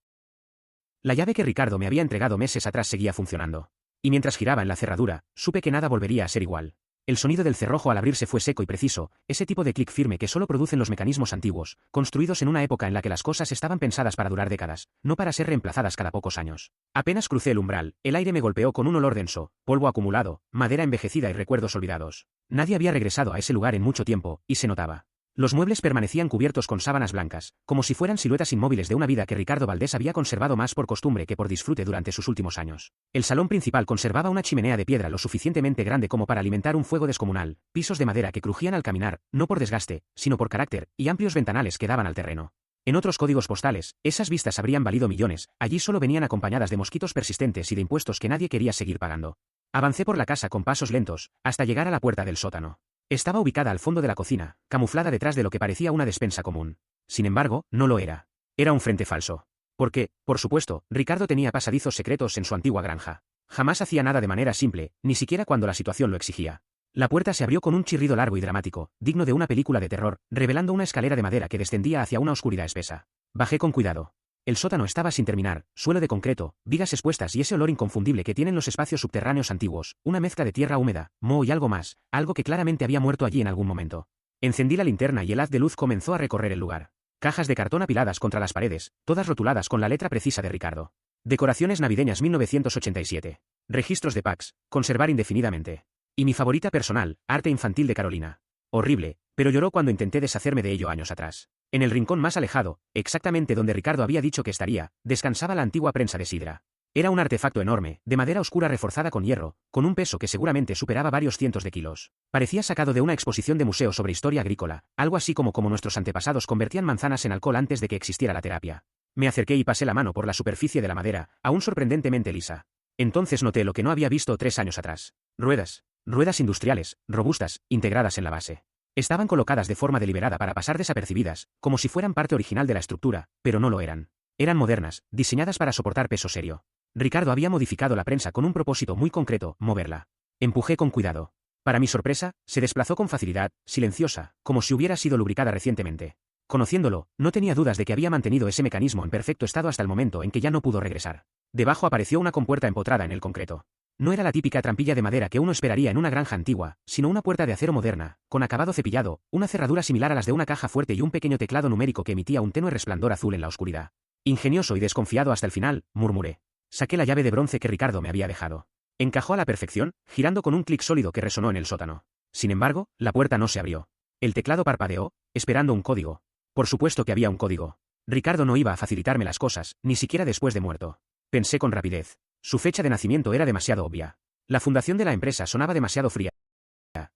La llave que Ricardo me había entregado meses atrás seguía funcionando. Y mientras giraba en la cerradura, supe que nada volvería a ser igual. El sonido del cerrojo al abrirse fue seco y preciso, ese tipo de clic firme que solo producen los mecanismos antiguos, construidos en una época en la que las cosas estaban pensadas para durar décadas, no para ser reemplazadas cada pocos años. Apenas crucé el umbral, el aire me golpeó con un olor denso, polvo acumulado, madera envejecida y recuerdos olvidados. Nadie había regresado a ese lugar en mucho tiempo, y se notaba. Los muebles permanecían cubiertos con sábanas blancas, como si fueran siluetas inmóviles de una vida que Ricardo Valdés había conservado más por costumbre que por disfrute durante sus últimos años. El salón principal conservaba una chimenea de piedra lo suficientemente grande como para alimentar un fuego descomunal, pisos de madera que crujían al caminar, no por desgaste, sino por carácter, y amplios ventanales que daban al terreno. En otros códigos postales, esas vistas habrían valido millones, allí solo venían acompañadas de mosquitos persistentes y de impuestos que nadie quería seguir pagando. Avancé por la casa con pasos lentos, hasta llegar a la puerta del sótano. Estaba ubicada al fondo de la cocina, camuflada detrás de lo que parecía una despensa común. Sin embargo, no lo era. Era un frente falso. Porque, por supuesto, Ricardo tenía pasadizos secretos en su antigua granja. Jamás hacía nada de manera simple, ni siquiera cuando la situación lo exigía. La puerta se abrió con un chirrido largo y dramático, digno de una película de terror, revelando una escalera de madera que descendía hacia una oscuridad espesa. Bajé con cuidado. El sótano estaba sin terminar, suelo de concreto, vigas expuestas y ese olor inconfundible que tienen los espacios subterráneos antiguos, una mezcla de tierra húmeda, moho y algo más, algo que claramente había muerto allí en algún momento. Encendí la linterna y el haz de luz comenzó a recorrer el lugar. Cajas de cartón apiladas contra las paredes, todas rotuladas con la letra precisa de Ricardo. Decoraciones navideñas 1987. Registros de packs, conservar indefinidamente. Y mi favorita personal, arte infantil de Carolina. Horrible, pero lloró cuando intenté deshacerme de ello años atrás. En el rincón más alejado, exactamente donde Ricardo había dicho que estaría, descansaba la antigua prensa de sidra. Era un artefacto enorme, de madera oscura reforzada con hierro, con un peso que seguramente superaba varios cientos de kilos. Parecía sacado de una exposición de museo sobre historia agrícola, algo así como nuestros antepasados convertían manzanas en alcohol antes de que existiera la terapia. Me acerqué y pasé la mano por la superficie de la madera, aún sorprendentemente lisa. Entonces noté lo que no había visto 3 años atrás. Ruedas industriales, robustas, integradas en la base. Estaban colocadas de forma deliberada para pasar desapercibidas, como si fueran parte original de la estructura, pero no lo eran. Eran modernas, diseñadas para soportar peso serio. Ricardo había modificado la prensa con un propósito muy concreto, moverla. Empujé con cuidado. Para mi sorpresa, se desplazó con facilidad, silenciosa, como si hubiera sido lubricada recientemente. Conociéndolo, no tenía dudas de que había mantenido ese mecanismo en perfecto estado hasta el momento en que ya no pudo regresar. Debajo apareció una compuerta empotrada en el concreto. No era la típica trampilla de madera que uno esperaría en una granja antigua, sino una puerta de acero moderna, con acabado cepillado, una cerradura similar a las de una caja fuerte y un pequeño teclado numérico que emitía un tenue resplandor azul en la oscuridad. Ingenioso y desconfiado hasta el final, murmuré. Saqué la llave de bronce que Ricardo me había dejado. Encajó a la perfección, girando con un clic sólido que resonó en el sótano. Sin embargo, la puerta no se abrió. El teclado parpadeó, esperando un código. Por supuesto que había un código. Ricardo no iba a facilitarme las cosas, ni siquiera después de muerto. Pensé con rapidez. Su fecha de nacimiento era demasiado obvia. La fundación de la empresa sonaba demasiado fría,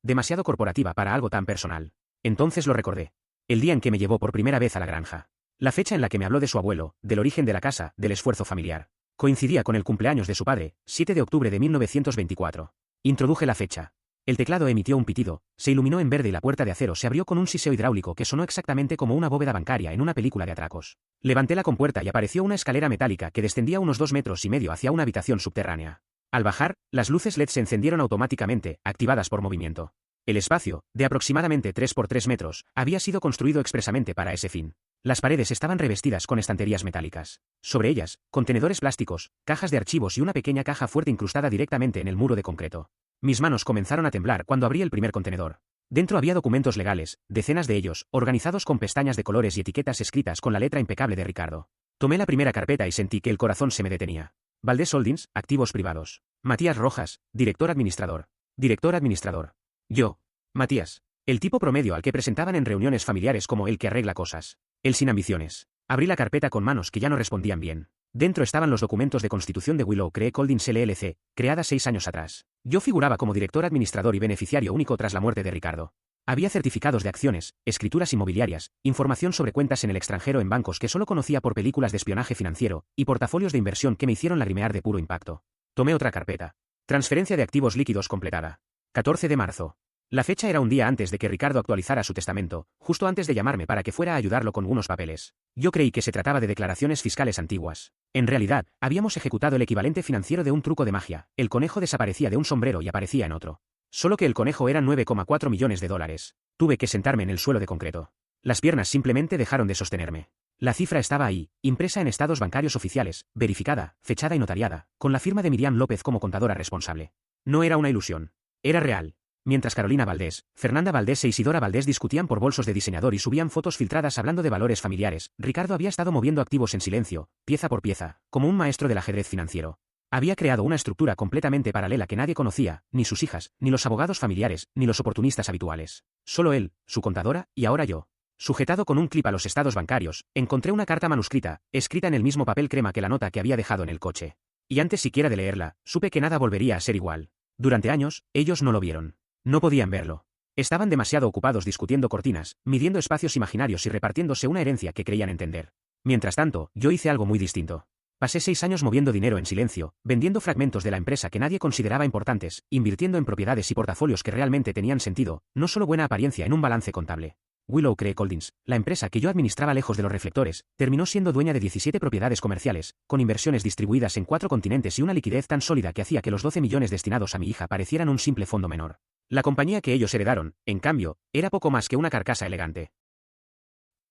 demasiado corporativa para algo tan personal. Entonces lo recordé. El día en que me llevó por primera vez a la granja. La fecha en la que me habló de su abuelo, del origen de la casa, del esfuerzo familiar. Coincidía con el cumpleaños de su padre, 7 de octubre de 1924. Introduje la fecha. El teclado emitió un pitido, se iluminó en verde y la puerta de acero se abrió con un siseo hidráulico que sonó exactamente como una bóveda bancaria en una película de atracos. Levanté la compuerta y apareció una escalera metálica que descendía unos 2,5 metros hacia una habitación subterránea. Al bajar, las luces LED se encendieron automáticamente, activadas por movimiento. El espacio, de aproximadamente 3 por 3 metros, había sido construido expresamente para ese fin. Las paredes estaban revestidas con estanterías metálicas. Sobre ellas, contenedores plásticos, cajas de archivos y una pequeña caja fuerte incrustada directamente en el muro de concreto. Mis manos comenzaron a temblar cuando abrí el primer contenedor. Dentro había documentos legales, decenas de ellos, organizados con pestañas de colores y etiquetas escritas con la letra impecable de Ricardo. Tomé la primera carpeta y sentí que el corazón se me detenía. Valdés Holdings, activos privados. Matías Rojas, director administrador. Director administrador. Yo. Matías. El tipo promedio al que presentaban en reuniones familiares como el que arregla cosas. Él sin ambiciones. Abrí la carpeta con manos que ya no respondían bien. Dentro estaban los documentos de constitución de Willow Creek Holdings LLC, creada 6 años atrás. Yo figuraba como director administrador y beneficiario único tras la muerte de Ricardo. Había certificados de acciones, escrituras inmobiliarias, información sobre cuentas en el extranjero en bancos que solo conocía por películas de espionaje financiero, y portafolios de inversión que me hicieron lagrimear de puro impacto. Tomé otra carpeta. Transferencia de activos líquidos completada. 14 de marzo. La fecha era un día antes de que Ricardo actualizara su testamento, justo antes de llamarme para que fuera a ayudarlo con unos papeles. Yo creí que se trataba de declaraciones fiscales antiguas. En realidad, habíamos ejecutado el equivalente financiero de un truco de magia. El conejo desaparecía de un sombrero y aparecía en otro. Solo que el conejo era 9,4 millones de dólares. Tuve que sentarme en el suelo de concreto. Las piernas simplemente dejaron de sostenerme. La cifra estaba ahí, impresa en estados bancarios oficiales, verificada, fechada y notariada, con la firma de Miriam López como contadora responsable. No era una ilusión. Era real. Mientras Carolina Valdés, Fernanda Valdés e Isidora Valdés discutían por bolsos de diseñador y subían fotos filtradas hablando de valores familiares, Ricardo había estado moviendo activos en silencio, pieza por pieza, como un maestro del ajedrez financiero. Había creado una estructura completamente paralela que nadie conocía, ni sus hijas, ni los abogados familiares, ni los oportunistas habituales. Solo él, su contadora, y ahora yo. Sujetado con un clip a los estados bancarios, encontré una carta manuscrita, escrita en el mismo papel crema que la nota que había dejado en el coche. Y antes siquiera de leerla, supe que nada volvería a ser igual. Durante años, ellos no lo vieron. No podían verlo. Estaban demasiado ocupados discutiendo cortinas, midiendo espacios imaginarios y repartiéndose una herencia que creían entender. Mientras tanto, yo hice algo muy distinto. Pasé 6 años moviendo dinero en silencio, vendiendo fragmentos de la empresa que nadie consideraba importantes, invirtiendo en propiedades y portafolios que realmente tenían sentido, no solo buena apariencia en un balance contable. Willow Creek Holdings, la empresa que yo administraba lejos de los reflectores, terminó siendo dueña de 17 propiedades comerciales, con inversiones distribuidas en 4 continentes y una liquidez tan sólida que hacía que los 12 millones destinados a mi hija parecieran un simple fondo menor. La compañía que ellos heredaron, en cambio, era poco más que una carcasa elegante.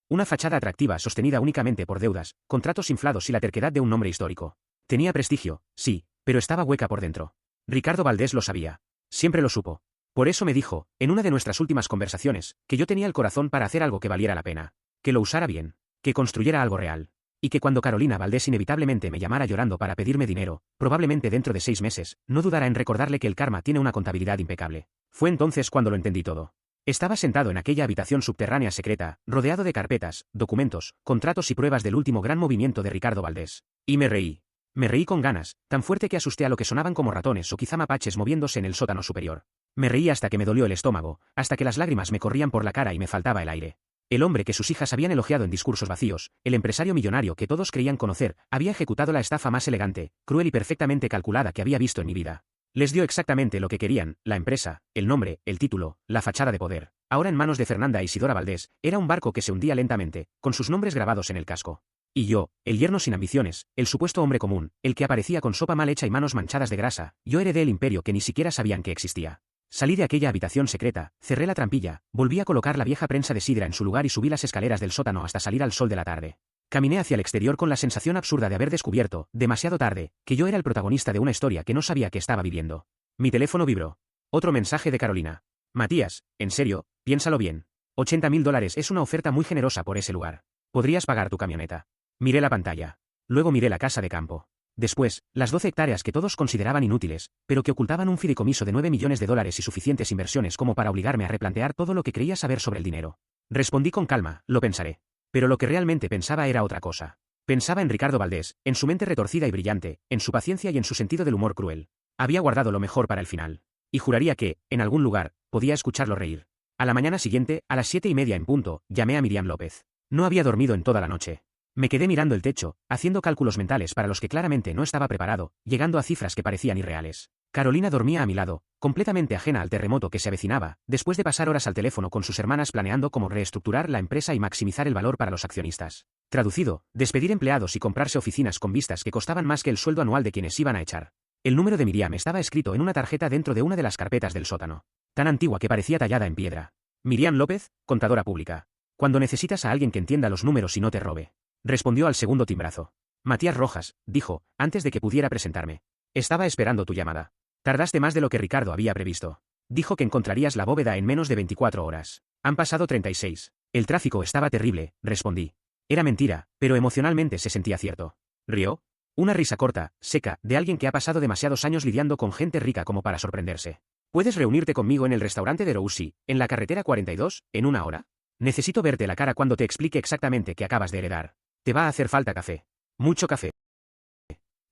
Una fachada atractiva sostenida únicamente por deudas, contratos inflados y la terquedad de un nombre histórico. Tenía prestigio, sí, pero estaba hueca por dentro. Ricardo Valdés lo sabía. Siempre lo supo. Por eso me dijo, en una de nuestras últimas conversaciones, que yo tenía el corazón para hacer algo que valiera la pena. Que lo usara bien. Que construyera algo real. Y que cuando Carolina Valdés inevitablemente me llamara llorando para pedirme dinero, probablemente dentro de 6 meses, no dudara en recordarle que el karma tiene una contabilidad impecable. Fue entonces cuando lo entendí todo. Estaba sentado en aquella habitación subterránea secreta, rodeado de carpetas, documentos, contratos y pruebas del último gran movimiento de Ricardo Valdés. Y me reí. Me reí con ganas, tan fuerte que asusté a lo que sonaban como ratones o quizá mapaches moviéndose en el sótano superior. Me reí hasta que me dolió el estómago, hasta que las lágrimas me corrían por la cara y me faltaba el aire. El hombre que sus hijas habían elogiado en discursos vacíos, el empresario millonario que todos creían conocer, había ejecutado la estafa más elegante, cruel y perfectamente calculada que había visto en mi vida. Les dio exactamente lo que querían, la empresa, el nombre, el título, la fachada de poder. Ahora en manos de Fernanda e Isidora Valdés, era un barco que se hundía lentamente, con sus nombres grabados en el casco. Y yo, el yerno sin ambiciones, el supuesto hombre común, el que aparecía con sopa mal hecha y manos manchadas de grasa, yo heredé el imperio que ni siquiera sabían que existía. Salí de aquella habitación secreta, cerré la trampilla, volví a colocar la vieja prensa de sidra en su lugar y subí las escaleras del sótano hasta salir al sol de la tarde. Caminé hacia el exterior con la sensación absurda de haber descubierto, demasiado tarde, que yo era el protagonista de una historia que no sabía que estaba viviendo. Mi teléfono vibró. Otro mensaje de Carolina. Matías, en serio, piénsalo bien. $80.000 es una oferta muy generosa por ese lugar. Podrías pagar tu camioneta. Miré la pantalla. Luego miré la casa de campo. Después, las 12 hectáreas que todos consideraban inútiles, pero que ocultaban un fideicomiso de $9 millones y suficientes inversiones como para obligarme a replantear todo lo que creía saber sobre el dinero. Respondí con calma, lo pensaré. Pero lo que realmente pensaba era otra cosa. Pensaba en Ricardo Valdés, en su mente retorcida y brillante, en su paciencia y en su sentido del humor cruel. Había guardado lo mejor para el final. Y juraría que, en algún lugar, podía escucharlo reír. A la mañana siguiente, a las 7:30 en punto, llamé a Miriam López. No había dormido en toda la noche. Me quedé mirando el techo, haciendo cálculos mentales para los que claramente no estaba preparado, llegando a cifras que parecían irreales. Carolina dormía a mi lado, completamente ajena al terremoto que se avecinaba, después de pasar horas al teléfono con sus hermanas planeando cómo reestructurar la empresa y maximizar el valor para los accionistas. Traducido, despedir empleados y comprarse oficinas con vistas que costaban más que el sueldo anual de quienes iban a echar. El número de Miriam estaba escrito en una tarjeta dentro de una de las carpetas del sótano. Tan antigua que parecía tallada en piedra. Miriam López, contadora pública. Cuando necesitas a alguien que entienda los números y no te robe. Respondió al segundo timbrazo. Matías Rojas, dijo, antes de que pudiera presentarme. Estaba esperando tu llamada. Tardaste más de lo que Ricardo había previsto. Dijo que encontrarías la bóveda en menos de 24 horas. Han pasado 36. El tráfico estaba terrible, respondí. Era mentira, pero emocionalmente se sentía cierto. Rió. Una risa corta, seca, de alguien que ha pasado demasiados años lidiando con gente rica como para sorprenderse. ¿Puedes reunirte conmigo en el restaurante de Roussy, en la carretera 42, en 1 hora? Necesito verte la cara cuando te explique exactamente qué acabas de heredar. Te va a hacer falta café. Mucho café.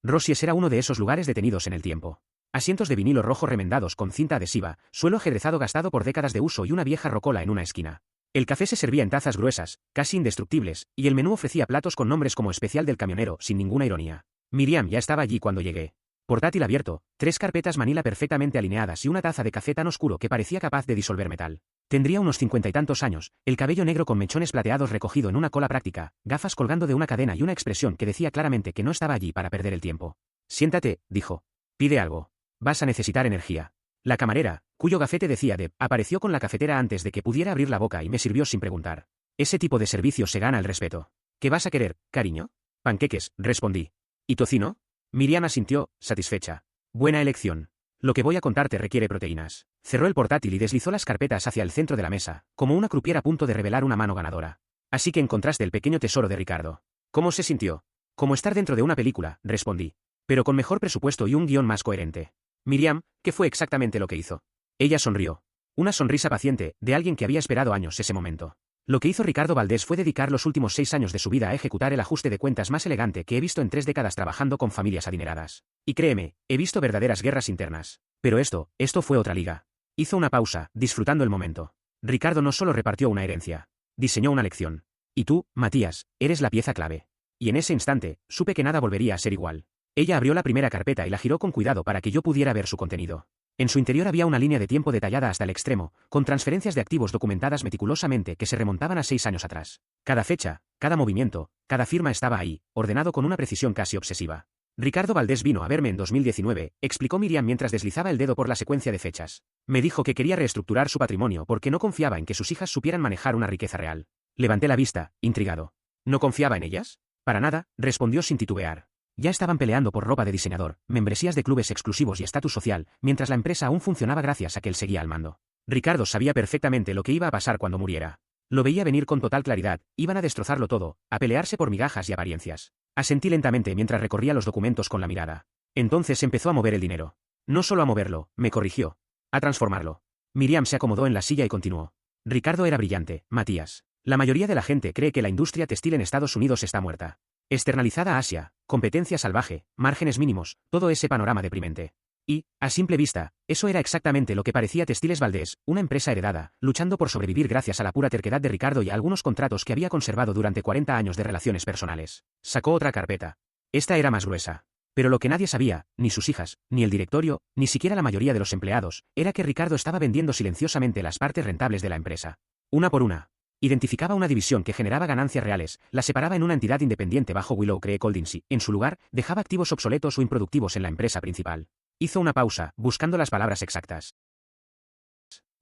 Rosies era uno de esos lugares detenidos en el tiempo. Asientos de vinilo rojo remendados con cinta adhesiva, suelo ajedrezado gastado por décadas de uso y una vieja rocola en una esquina. El café se servía en tazas gruesas, casi indestructibles, y el menú ofrecía platos con nombres como especial del camionero, sin ninguna ironía. Miriam ya estaba allí cuando llegué. Portátil abierto, 3 carpetas manila perfectamente alineadas y una taza de café tan oscuro que parecía capaz de disolver metal. Tendría unos 50 y tantos años, el cabello negro con mechones plateados recogido en una cola práctica, gafas colgando de una cadena y una expresión que decía claramente que no estaba allí para perder el tiempo. Siéntate, dijo. Pide algo. Vas a necesitar energía. La camarera, cuyo gafete decía Deb, apareció con la cafetera antes de que pudiera abrir la boca y me sirvió sin preguntar. Ese tipo de servicio se gana el respeto. ¿Qué vas a querer, cariño? Panqueques, respondí. ¿Y tocino? Miriam asintió, satisfecha. Buena elección. Lo que voy a contarte requiere proteínas. Cerró el portátil y deslizó las carpetas hacia el centro de la mesa, como una croupier a punto de revelar una mano ganadora. Así que encontraste el pequeño tesoro de Ricardo. ¿Cómo se sintió? Como estar dentro de una película, respondí. Pero con mejor presupuesto y un guión más coherente. Miriam, ¿qué fue exactamente lo que hizo? Ella sonrió. Una sonrisa paciente, de alguien que había esperado años ese momento. Lo que hizo Ricardo Valdés fue dedicar los últimos 6 años de su vida a ejecutar el ajuste de cuentas más elegante que he visto en 3 décadas trabajando con familias adineradas. Y créeme, he visto verdaderas guerras internas. Pero esto fue otra liga. Hizo una pausa, disfrutando el momento. Ricardo no solo repartió una herencia. Diseñó una lección. Y tú, Matías, eres la pieza clave. Y en ese instante, supe que nada volvería a ser igual. Ella abrió la primera carpeta y la giró con cuidado para que yo pudiera ver su contenido. En su interior había una línea de tiempo detallada hasta el extremo, con transferencias de activos documentadas meticulosamente que se remontaban a 6 años atrás. Cada fecha, cada movimiento, cada firma estaba ahí, ordenado con una precisión casi obsesiva. Ricardo Valdés vino a verme en 2019, explicó Miriam mientras deslizaba el dedo por la secuencia de fechas. Me dijo que quería reestructurar su patrimonio porque no confiaba en que sus hijas supieran manejar una riqueza real. Levanté la vista, intrigado. ¿No confiaba en ellas? Para nada, respondió sin titubear. Ya estaban peleando por ropa de diseñador, membresías de clubes exclusivos y estatus social, mientras la empresa aún funcionaba gracias a que él seguía al mando. Ricardo sabía perfectamente lo que iba a pasar cuando muriera. Lo veía venir con total claridad, iban a destrozarlo todo, a pelearse por migajas y apariencias. Asentí lentamente mientras recorría los documentos con la mirada. Entonces empezó a mover el dinero. No solo a moverlo, me corrigió. A transformarlo. Miriam se acomodó en la silla y continuó. Ricardo era brillante, Matías. La mayoría de la gente cree que la industria textil en Estados Unidos está muerta. Externalizada a Asia, competencia salvaje, márgenes mínimos, todo ese panorama deprimente. Y, a simple vista, eso era exactamente lo que parecía Textiles Valdés, una empresa heredada, luchando por sobrevivir gracias a la pura terquedad de Ricardo y a algunos contratos que había conservado durante 40 años de relaciones personales. Sacó otra carpeta. Esta era más gruesa. Pero lo que nadie sabía, ni sus hijas, ni el directorio, ni siquiera la mayoría de los empleados, era que Ricardo estaba vendiendo silenciosamente las partes rentables de la empresa. Una por una. Identificaba una división que generaba ganancias reales, la separaba en una entidad independiente bajo Willow Creek Holdings y, en su lugar, dejaba activos obsoletos o improductivos en la empresa principal. Hizo una pausa, buscando las palabras exactas.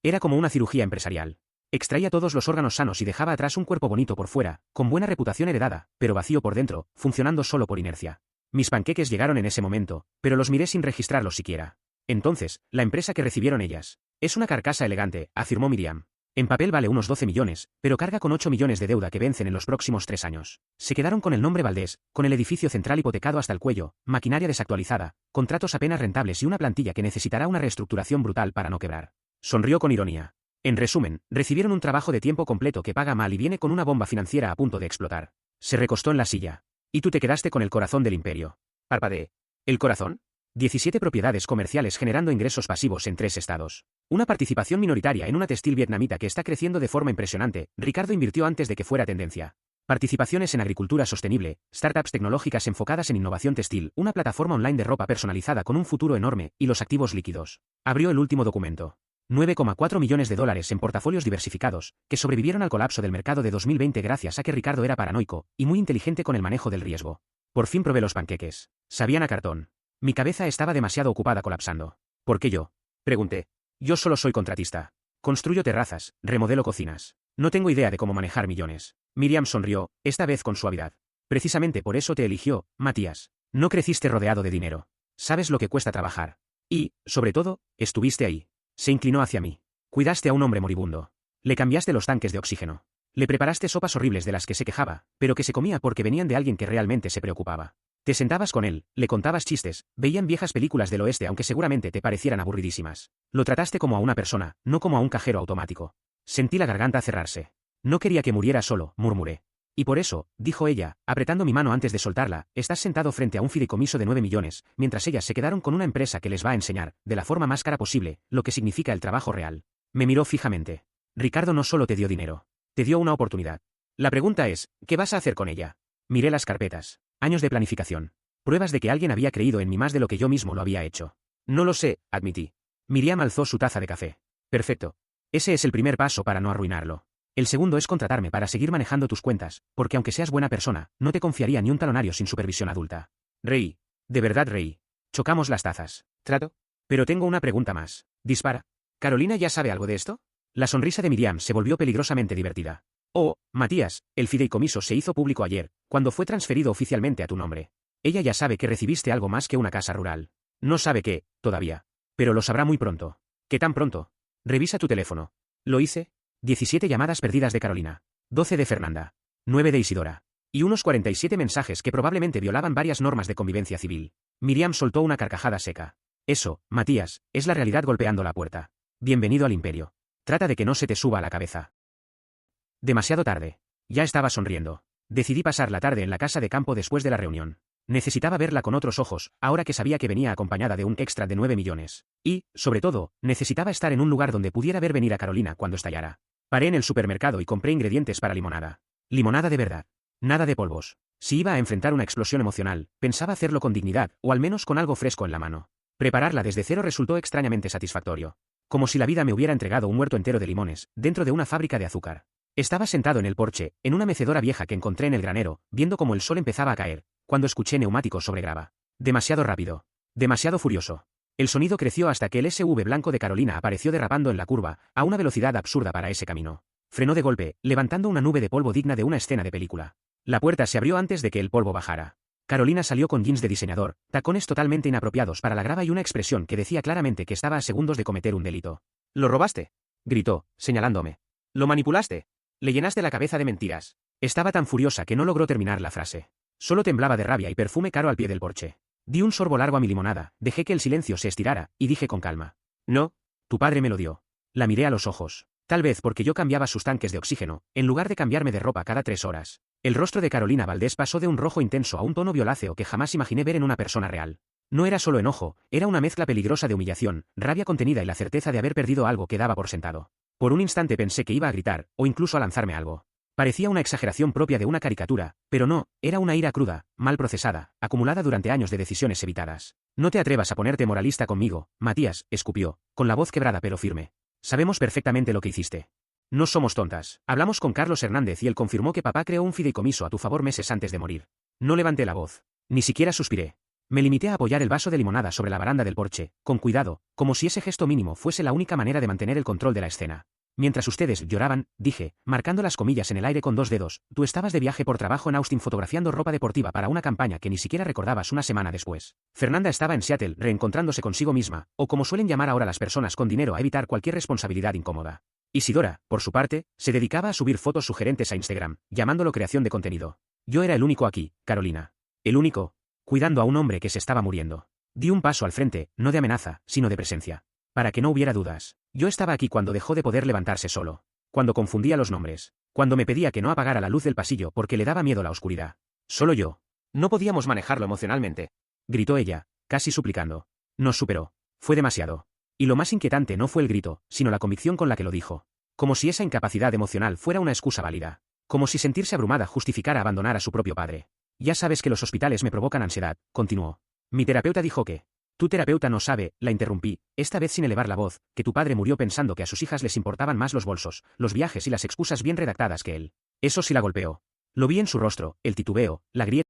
Era como una cirugía empresarial. Extraía todos los órganos sanos y dejaba atrás un cuerpo bonito por fuera, con buena reputación heredada, pero vacío por dentro, funcionando solo por inercia. Mis panqueques llegaron en ese momento, pero los miré sin registrarlos siquiera. Entonces, la empresa que recibieron ellas. Es una carcasa elegante, afirmó Miriam. En papel vale unos 12 millones, pero carga con 8 millones de deuda que vencen en los próximos 3 años. Se quedaron con el nombre Valdés, con el edificio central hipotecado hasta el cuello, maquinaria desactualizada, contratos apenas rentables y una plantilla que necesitará una reestructuración brutal para no quebrar. Sonrió con ironía. En resumen, recibieron un trabajo de tiempo completo que paga mal y viene con una bomba financiera a punto de explotar. Se recostó en la silla. Y tú te quedaste con el corazón del imperio. Parpadeé. ¿El corazón? 17 propiedades comerciales generando ingresos pasivos en 3 estados. Una participación minoritaria en una textil vietnamita que está creciendo de forma impresionante. Ricardo invirtió antes de que fuera tendencia. Participaciones en agricultura sostenible, startups tecnológicas enfocadas en innovación textil, una plataforma online de ropa personalizada con un futuro enorme, y los activos líquidos. Abrió el último documento. 9,4 millones de dólares en portafolios diversificados, que sobrevivieron al colapso del mercado de 2020 gracias a que Ricardo era paranoico, y muy inteligente con el manejo del riesgo. Por fin probé los panqueques. Sabían a cartón. Mi cabeza estaba demasiado ocupada colapsando. ¿Por qué yo? Pregunté. Yo solo soy contratista. Construyo terrazas, remodelo cocinas. No tengo idea de cómo manejar millones. Miriam sonrió, esta vez con suavidad. Precisamente por eso te eligió, Matías. No creciste rodeado de dinero. Sabes lo que cuesta trabajar. Y, sobre todo, estuviste ahí. Se inclinó hacia mí. Cuidaste a un hombre moribundo. Le cambiaste los tanques de oxígeno. Le preparaste sopas horribles de las que se quejaba, pero que se comía porque venían de alguien que realmente se preocupaba. Te sentabas con él, le contabas chistes, veían viejas películas del oeste aunque seguramente te parecieran aburridísimas. Lo trataste como a una persona, no como a un cajero automático. Sentí la garganta cerrarse. No quería que muriera solo, murmuré. Y por eso, dijo ella, apretando mi mano antes de soltarla, estás sentado frente a un fideicomiso de 9 millones, mientras ellas se quedaron con una empresa que les va a enseñar, de la forma más cara posible, lo que significa el trabajo real. Me miró fijamente. Ricardo no solo te dio dinero. Te dio una oportunidad. La pregunta es, ¿qué vas a hacer con ella? Miré las carpetas. Años de planificación. Pruebas de que alguien había creído en mí más de lo que yo mismo lo había hecho. No lo sé, admití. Miriam alzó su taza de café. Perfecto. Ese es el primer paso para no arruinarlo. El segundo es contratarme para seguir manejando tus cuentas, porque aunque seas buena persona, no te confiaría ni un talonario sin supervisión adulta. Reí. De verdad reí. Chocamos las tazas. ¿Trato? Pero tengo una pregunta más. Dispara. ¿Carolina ya sabe algo de esto? La sonrisa de Miriam se volvió peligrosamente divertida. Oh, Matías, el fideicomiso se hizo público ayer, cuando fue transferido oficialmente a tu nombre. Ella ya sabe que recibiste algo más que una casa rural. No sabe qué, todavía. Pero lo sabrá muy pronto. ¿Qué tan pronto? Revisa tu teléfono. Lo hice. 17 llamadas perdidas de Carolina. 12 de Fernanda. 9 de Isidora. Y unos 47 mensajes que probablemente violaban varias normas de convivencia civil. Miriam soltó una carcajada seca. Eso, Matías, es la realidad golpeando la puerta. Bienvenido al imperio. Trata de que no se te suba a la cabeza. Demasiado tarde. Ya estaba sonriendo. Decidí pasar la tarde en la casa de campo después de la reunión. Necesitaba verla con otros ojos, ahora que sabía que venía acompañada de un extra de 9 millones. Y, sobre todo, necesitaba estar en un lugar donde pudiera ver venir a Carolina cuando estallara. Paré en el supermercado y compré ingredientes para limonada. Limonada de verdad. Nada de polvos. Si iba a enfrentar una explosión emocional, pensaba hacerlo con dignidad, o al menos con algo fresco en la mano. Prepararla desde cero resultó extrañamente satisfactorio. Como si la vida me hubiera entregado un huerto entero de limones, dentro de una fábrica de azúcar. Estaba sentado en el porche, en una mecedora vieja que encontré en el granero, viendo cómo el sol empezaba a caer, cuando escuché neumáticos sobre grava. Demasiado rápido. Demasiado furioso. El sonido creció hasta que el SUV blanco de Carolina apareció derrapando en la curva, a una velocidad absurda para ese camino. Frenó de golpe, levantando una nube de polvo digna de una escena de película. La puerta se abrió antes de que el polvo bajara. Carolina salió con jeans de diseñador, tacones totalmente inapropiados para la grava y una expresión que decía claramente que estaba a segundos de cometer un delito. «¿Lo robaste?», gritó, señalándome. «¿Lo manipulaste? Le llenaste la cabeza de mentiras». Estaba tan furiosa que no logró terminar la frase. Solo temblaba de rabia y perfume caro al pie del porche. Di un sorbo largo a mi limonada, dejé que el silencio se estirara, y dije con calma. «No, tu padre me lo dio». La miré a los ojos. Tal vez porque yo cambiaba sus tanques de oxígeno, en lugar de cambiarme de ropa cada 3 horas. El rostro de Carolina Valdés pasó de un rojo intenso a un tono violáceo que jamás imaginé ver en una persona real. No era solo enojo, era una mezcla peligrosa de humillación, rabia contenida y la certeza de haber perdido algo que daba por sentado. Por un instante pensé que iba a gritar, o incluso a lanzarme algo. Parecía una exageración propia de una caricatura, pero no, era una ira cruda, mal procesada, acumulada durante años de decisiones evitadas. «No te atrevas a ponerte moralista conmigo, Matías», escupió, con la voz quebrada pero firme. «Sabemos perfectamente lo que hiciste. No somos tontas. Hablamos con Carlos Hernández y él confirmó que papá creó un fideicomiso a tu favor meses antes de morir». No levanté la voz. Ni siquiera suspiré. Me limité a apoyar el vaso de limonada sobre la baranda del porche, con cuidado, como si ese gesto mínimo fuese la única manera de mantener el control de la escena. «Mientras ustedes lloraban», dije, marcando las comillas en el aire con 2 dedos, «tú estabas de viaje por trabajo en Austin fotografiando ropa deportiva para una campaña que ni siquiera recordabas una semana después. Fernanda estaba en Seattle reencontrándose consigo misma, o como suelen llamar ahora las personas con dinero a evitar cualquier responsabilidad incómoda. Isidora, por su parte, se dedicaba a subir fotos sugerentes a Instagram, llamándolo creación de contenido. Yo era el único aquí, Carolina. El único, cuidando a un hombre que se estaba muriendo. Di un paso al frente, no de amenaza, sino de presencia. Para que no hubiera dudas. Yo estaba aquí cuando dejó de poder levantarse solo. Cuando confundía los nombres. Cuando me pedía que no apagara la luz del pasillo porque le daba miedo la oscuridad. Solo yo. No podíamos manejarlo emocionalmente. Gritó ella, casi suplicando. Nos superó. Fue demasiado. Y lo más inquietante no fue el grito, sino la convicción con la que lo dijo. Como si esa incapacidad emocional fuera una excusa válida. Como si sentirse abrumada justificara abandonar a su propio padre. «Ya sabes que los hospitales me provocan ansiedad», continuó. «Mi terapeuta dijo que...». «Tu terapeuta no sabe», la interrumpí, esta vez sin elevar la voz, «que tu padre murió pensando que a sus hijas les importaban más los bolsos, los viajes y las excusas bien redactadas que él. Eso sí la golpeó. Lo vi en su rostro, el titubeo, la grieta,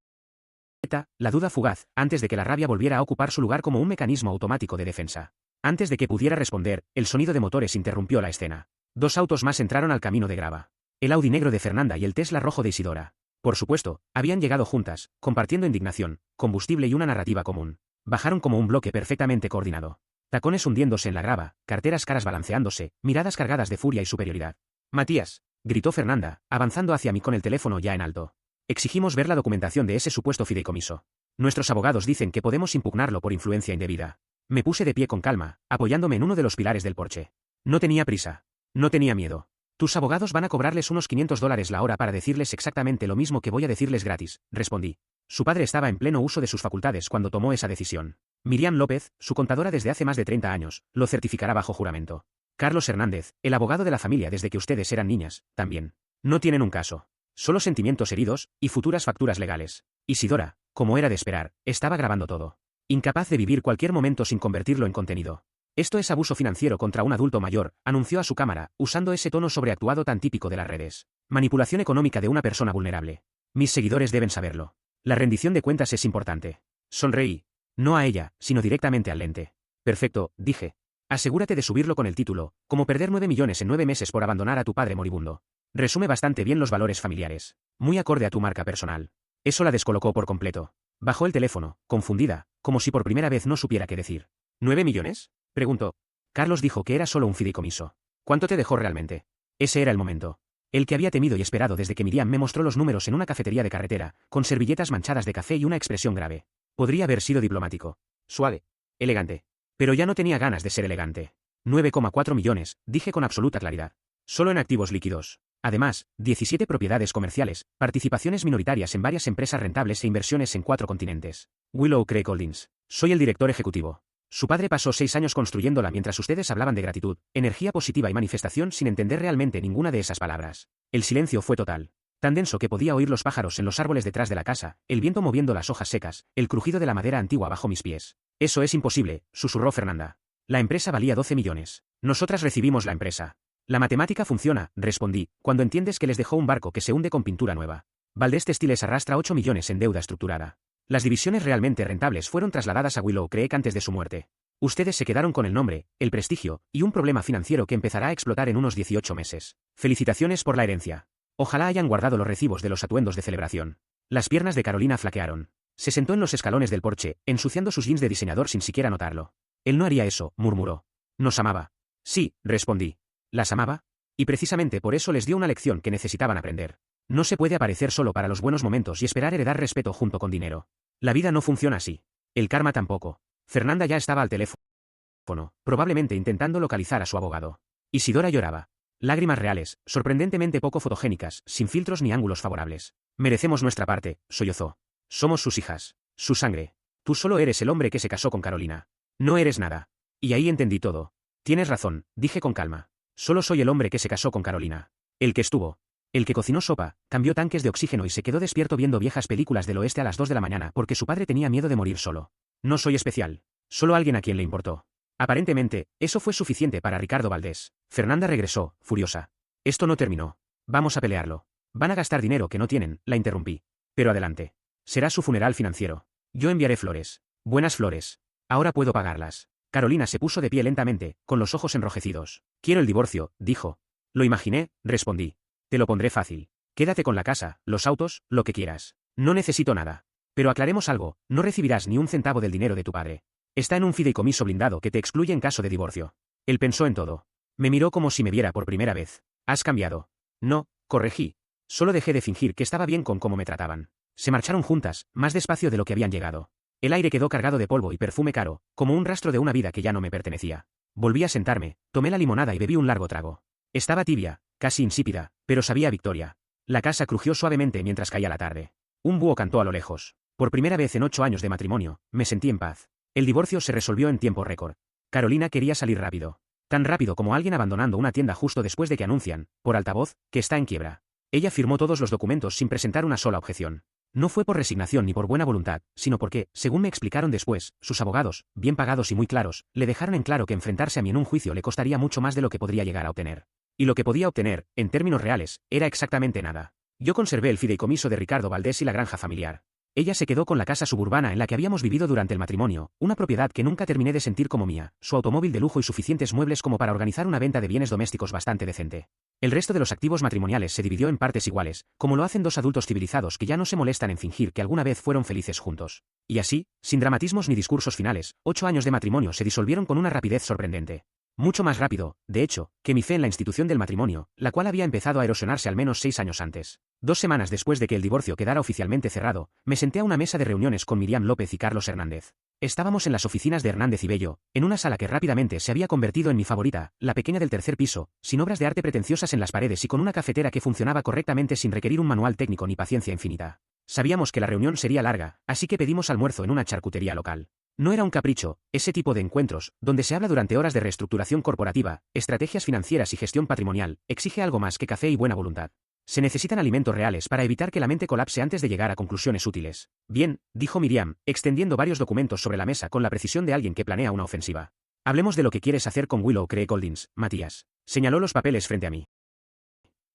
la duda fugaz, antes de que la rabia volviera a ocupar su lugar como un mecanismo automático de defensa. Antes de que pudiera responder, el sonido de motores interrumpió la escena. 2 autos más entraron al camino de grava. El Audi negro de Fernanda y el Tesla rojo de Isidora. Por supuesto, habían llegado juntas, compartiendo indignación, combustible y una narrativa común. Bajaron como un bloque perfectamente coordinado. Tacones hundiéndose en la grava, carteras caras balanceándose, miradas cargadas de furia y superioridad. «Matías», gritó Fernanda, avanzando hacia mí con el teléfono ya en alto. «Exigimos ver la documentación de ese supuesto fideicomiso. Nuestros abogados dicen que podemos impugnarlo por influencia indebida». Me puse de pie con calma, apoyándome en uno de los pilares del porche. No tenía prisa. No tenía miedo. «Tus abogados van a cobrarles unos $500 la hora para decirles exactamente lo mismo que voy a decirles gratis», respondí. Su padre estaba en pleno uso de sus facultades cuando tomó esa decisión. Miriam López, su contadora desde hace más de 30 años, lo certificará bajo juramento. Carlos Hernández, el abogado de la familia desde que ustedes eran niñas, también. No tienen un caso. Solo sentimientos heridos, y futuras facturas legales. Isidora, como era de esperar, estaba grabando todo. Incapaz de vivir cualquier momento sin convertirlo en contenido. «Esto es abuso financiero contra un adulto mayor», anunció a su cámara, usando ese tono sobreactuado tan típico de las redes. «Manipulación económica de una persona vulnerable. Mis seguidores deben saberlo. La rendición de cuentas es importante». Sonreí. No a ella, sino directamente al lente. «Perfecto», dije. «Asegúrate de subirlo con el título, como perder 9 millones en 9 meses por abandonar a tu padre moribundo. Resume bastante bien los valores familiares. Muy acorde a tu marca personal». Eso la descolocó por completo. Bajó el teléfono, confundida, como si por primera vez no supiera qué decir. «¿9 millones? Preguntó. Carlos dijo que era solo un fideicomiso. ¿Cuánto te dejó realmente? Ese era el momento. El que había temido y esperado desde que Miriam me mostró los números en una cafetería de carretera, con servilletas manchadas de café y una expresión grave. Podría haber sido diplomático. Suave. Elegante. Pero ya no tenía ganas de ser elegante. 9,4 millones, dije con absoluta claridad. Solo en activos líquidos. Además, 17 propiedades comerciales, participaciones minoritarias en varias empresas rentables e inversiones en 4 continentes. Willow Creek Holdings. Soy el director ejecutivo. Su padre pasó 6 años construyéndola mientras ustedes hablaban de gratitud, energía positiva y manifestación sin entender realmente ninguna de esas palabras. El silencio fue total. Tan denso que podía oír los pájaros en los árboles detrás de la casa, el viento moviendo las hojas secas, el crujido de la madera antigua bajo mis pies. Eso es imposible, susurró Fernanda. La empresa valía 12 millones. Nosotras recibimos la empresa. La matemática funciona, respondí, cuando entiendes que les dejó un barco que se hunde con pintura nueva. Valdés Textiles arrastra 8 millones en deuda estructurada. Las divisiones realmente rentables fueron trasladadas a Willow Creek antes de su muerte. Ustedes se quedaron con el nombre, el prestigio, y un problema financiero que empezará a explotar en unos 18 meses. Felicitaciones por la herencia. Ojalá hayan guardado los recibos de los atuendos de celebración. Las piernas de Carolina flaquearon. Se sentó en los escalones del porche, ensuciando sus jeans de diseñador sin siquiera notarlo. Él no haría eso, murmuró. Nos amaba. Sí, respondí. ¿Las amaba? Y precisamente por eso les dio una lección que necesitaban aprender. No se puede aparecer solo para los buenos momentos y esperar heredar respeto junto con dinero. La vida no funciona así. El karma tampoco. Fernanda ya estaba al teléfono, probablemente intentando localizar a su abogado. Isidora lloraba. Lágrimas reales, sorprendentemente poco fotogénicas, sin filtros ni ángulos favorables. Merecemos nuestra parte, sollozó. Somos sus hijas. Su sangre. Tú solo eres el hombre que se casó con Carolina. No eres nada. Y ahí entendí todo. Tienes razón, dije con calma. Solo soy el hombre que se casó con Carolina. El que estuvo. El que cocinó sopa, cambió tanques de oxígeno y se quedó despierto viendo viejas películas del oeste a las 2 de la mañana porque su padre tenía miedo de morir solo. No soy especial. Solo alguien a quien le importó. Aparentemente, eso fue suficiente para Ricardo Valdés. Fernanda regresó, furiosa. Esto no terminó. Vamos a pelearlo. Van a gastar dinero que no tienen, la interrumpí. Pero adelante. Será su funeral financiero. Yo enviaré flores. Buenas flores. Ahora puedo pagarlas. Carolina se puso de pie lentamente, con los ojos enrojecidos. Quiero el divorcio, dijo. Lo imaginé, respondí. Te lo pondré fácil. Quédate con la casa, los autos, lo que quieras. No necesito nada. Pero aclaremos algo, no recibirás ni un centavo del dinero de tu padre. Está en un fideicomiso blindado que te excluye en caso de divorcio. Él pensó en todo. Me miró como si me viera por primera vez. Has cambiado. No, corregí. Solo dejé de fingir que estaba bien con cómo me trataban. Se marcharon juntas, más despacio de lo que habían llegado. El aire quedó cargado de polvo y perfume caro, como un rastro de una vida que ya no me pertenecía. Volví a sentarme, tomé la limonada y bebí un largo trago. Estaba tibia, casi insípida, pero sabía a victoria. La casa crujió suavemente mientras caía la tarde. Un búho cantó a lo lejos. Por primera vez en 8 años de matrimonio, me sentí en paz. El divorcio se resolvió en tiempo récord. Carolina quería salir rápido. Tan rápido como alguien abandonando una tienda justo después de que anuncian, por altavoz, que está en quiebra. Ella firmó todos los documentos sin presentar una sola objeción. No fue por resignación ni por buena voluntad, sino porque, según me explicaron después, sus abogados, bien pagados y muy claros, le dejaron en claro que enfrentarse a mí en un juicio le costaría mucho más de lo que podría llegar a obtener. Y lo que podía obtener, en términos reales, era exactamente nada. Yo conservé el fideicomiso de Ricardo Valdés y la granja familiar. Ella se quedó con la casa suburbana en la que habíamos vivido durante el matrimonio, una propiedad que nunca terminé de sentir como mía, su automóvil de lujo y suficientes muebles como para organizar una venta de bienes domésticos bastante decente. El resto de los activos matrimoniales se dividió en partes iguales, como lo hacen dos adultos civilizados que ya no se molestan en fingir que alguna vez fueron felices juntos. Y así, sin dramatismos ni discursos finales, 8 años de matrimonio se disolvieron con una rapidez sorprendente. Mucho más rápido, de hecho, que mi fe en la institución del matrimonio, la cual había empezado a erosionarse al menos 6 años antes. 2 semanas después de que el divorcio quedara oficialmente cerrado, me senté a una mesa de reuniones con Miriam López y Carlos Hernández. Estábamos en las oficinas de Hernández y Bello, en una sala que rápidamente se había convertido en mi favorita, la pequeña del tercer piso, sin obras de arte pretenciosas en las paredes y con una cafetera que funcionaba correctamente sin requerir un manual técnico ni paciencia infinita. Sabíamos que la reunión sería larga, así que pedimos almuerzo en una charcutería local. No era un capricho, ese tipo de encuentros, donde se habla durante horas de reestructuración corporativa, estrategias financieras y gestión patrimonial, exige algo más que café y buena voluntad. Se necesitan alimentos reales para evitar que la mente colapse antes de llegar a conclusiones útiles. Bien, dijo Miriam, extendiendo varios documentos sobre la mesa con la precisión de alguien que planea una ofensiva. Hablemos de lo que quieres hacer con Willow Creek Holdings, Matías. Señaló los papeles frente a mí.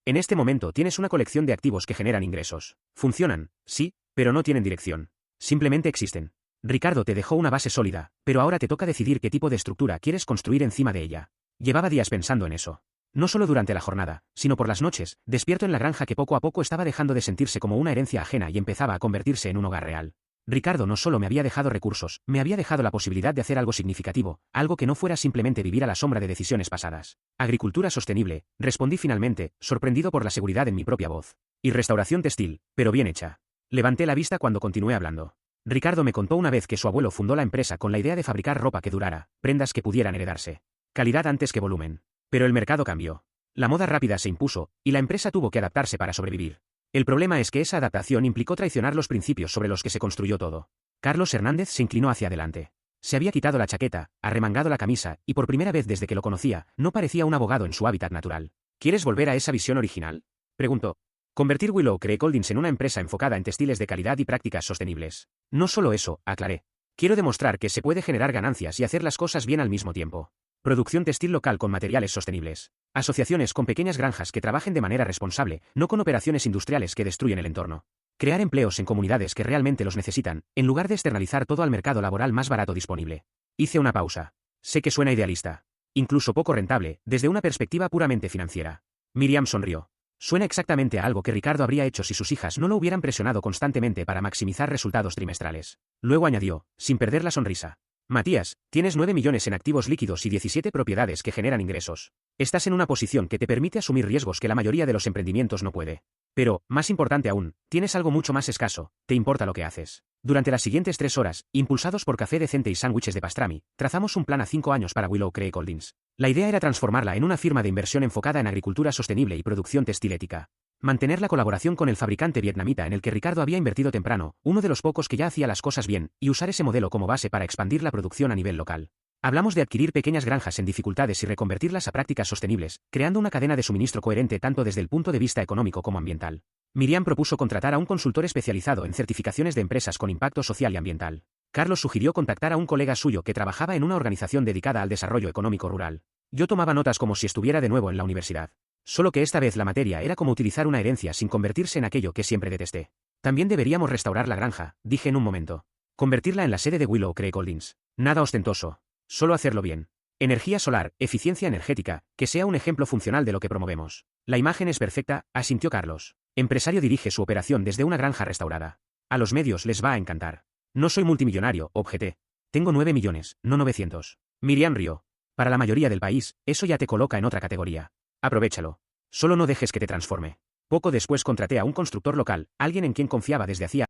En este momento tienes una colección de activos que generan ingresos. Funcionan, sí, pero no tienen dirección. Simplemente existen. Ricardo te dejó una base sólida, pero ahora te toca decidir qué tipo de estructura quieres construir encima de ella. Llevaba días pensando en eso. No solo durante la jornada, sino por las noches, despierto en la granja que poco a poco estaba dejando de sentirse como una herencia ajena y empezaba a convertirse en un hogar real. Ricardo no solo me había dejado recursos, me había dejado la posibilidad de hacer algo significativo, algo que no fuera simplemente vivir a la sombra de decisiones pasadas. Agricultura sostenible, respondí finalmente, sorprendido por la seguridad en mi propia voz. Y restauración textil, pero bien hecha. Levanté la vista cuando continué hablando. Ricardo me contó una vez que su abuelo fundó la empresa con la idea de fabricar ropa que durara, prendas que pudieran heredarse. Calidad antes que volumen. Pero el mercado cambió. La moda rápida se impuso, y la empresa tuvo que adaptarse para sobrevivir. El problema es que esa adaptación implicó traicionar los principios sobre los que se construyó todo. Carlos Hernández se inclinó hacia adelante. Se había quitado la chaqueta, arremangado la camisa, y por primera vez desde que lo conocía, no parecía un abogado en su hábitat natural. ¿Quieres volver a esa visión original?, preguntó. Convertir Willow Creek Holdings en una empresa enfocada en textiles de calidad y prácticas sostenibles. No solo eso, aclaré. Quiero demostrar que se puede generar ganancias y hacer las cosas bien al mismo tiempo. Producción textil local con materiales sostenibles. Asociaciones con pequeñas granjas que trabajen de manera responsable, no con operaciones industriales que destruyen el entorno. Crear empleos en comunidades que realmente los necesitan, en lugar de externalizar todo al mercado laboral más barato disponible. Hice una pausa. Sé que suena idealista. Incluso poco rentable, desde una perspectiva puramente financiera. Miriam sonrió. Suena exactamente a algo que Ricardo habría hecho si sus hijas no lo hubieran presionado constantemente para maximizar resultados trimestrales. Luego añadió, sin perder la sonrisa. Matías, tienes 9 millones en activos líquidos y 17 propiedades que generan ingresos. Estás en una posición que te permite asumir riesgos que la mayoría de los emprendimientos no puede. Pero, más importante aún, tienes algo mucho más escaso, te importa lo que haces. Durante las siguientes 3 horas, impulsados por café decente y sándwiches de pastrami, trazamos un plan a 5 años para Willow Creek Holdings. La idea era transformarla en una firma de inversión enfocada en agricultura sostenible y producción textil ética. Mantener la colaboración con el fabricante vietnamita en el que Ricardo había invertido temprano, uno de los pocos que ya hacía las cosas bien, y usar ese modelo como base para expandir la producción a nivel local. Hablamos de adquirir pequeñas granjas en dificultades y reconvertirlas a prácticas sostenibles, creando una cadena de suministro coherente tanto desde el punto de vista económico como ambiental. Miriam propuso contratar a un consultor especializado en certificaciones de empresas con impacto social y ambiental. Carlos sugirió contactar a un colega suyo que trabajaba en una organización dedicada al desarrollo económico rural. Yo tomaba notas como si estuviera de nuevo en la universidad. Solo que esta vez la materia era como utilizar una herencia sin convertirse en aquello que siempre detesté. También deberíamos restaurar la granja, dije en un momento. Convertirla en la sede de Willow Creek Holdings. Nada ostentoso. Solo hacerlo bien. Energía solar, eficiencia energética, que sea un ejemplo funcional de lo que promovemos. La imagen es perfecta, asintió Carlos. Empresario dirige su operación desde una granja restaurada. A los medios les va a encantar. No soy multimillonario, objeté. Tengo 9 millones, no 900. Miriam rió. Para la mayoría del país, eso ya te coloca en otra categoría. Aprovéchalo. Solo no dejes que te transforme. Poco después contraté a un constructor local, alguien en quien confiaba desde hacía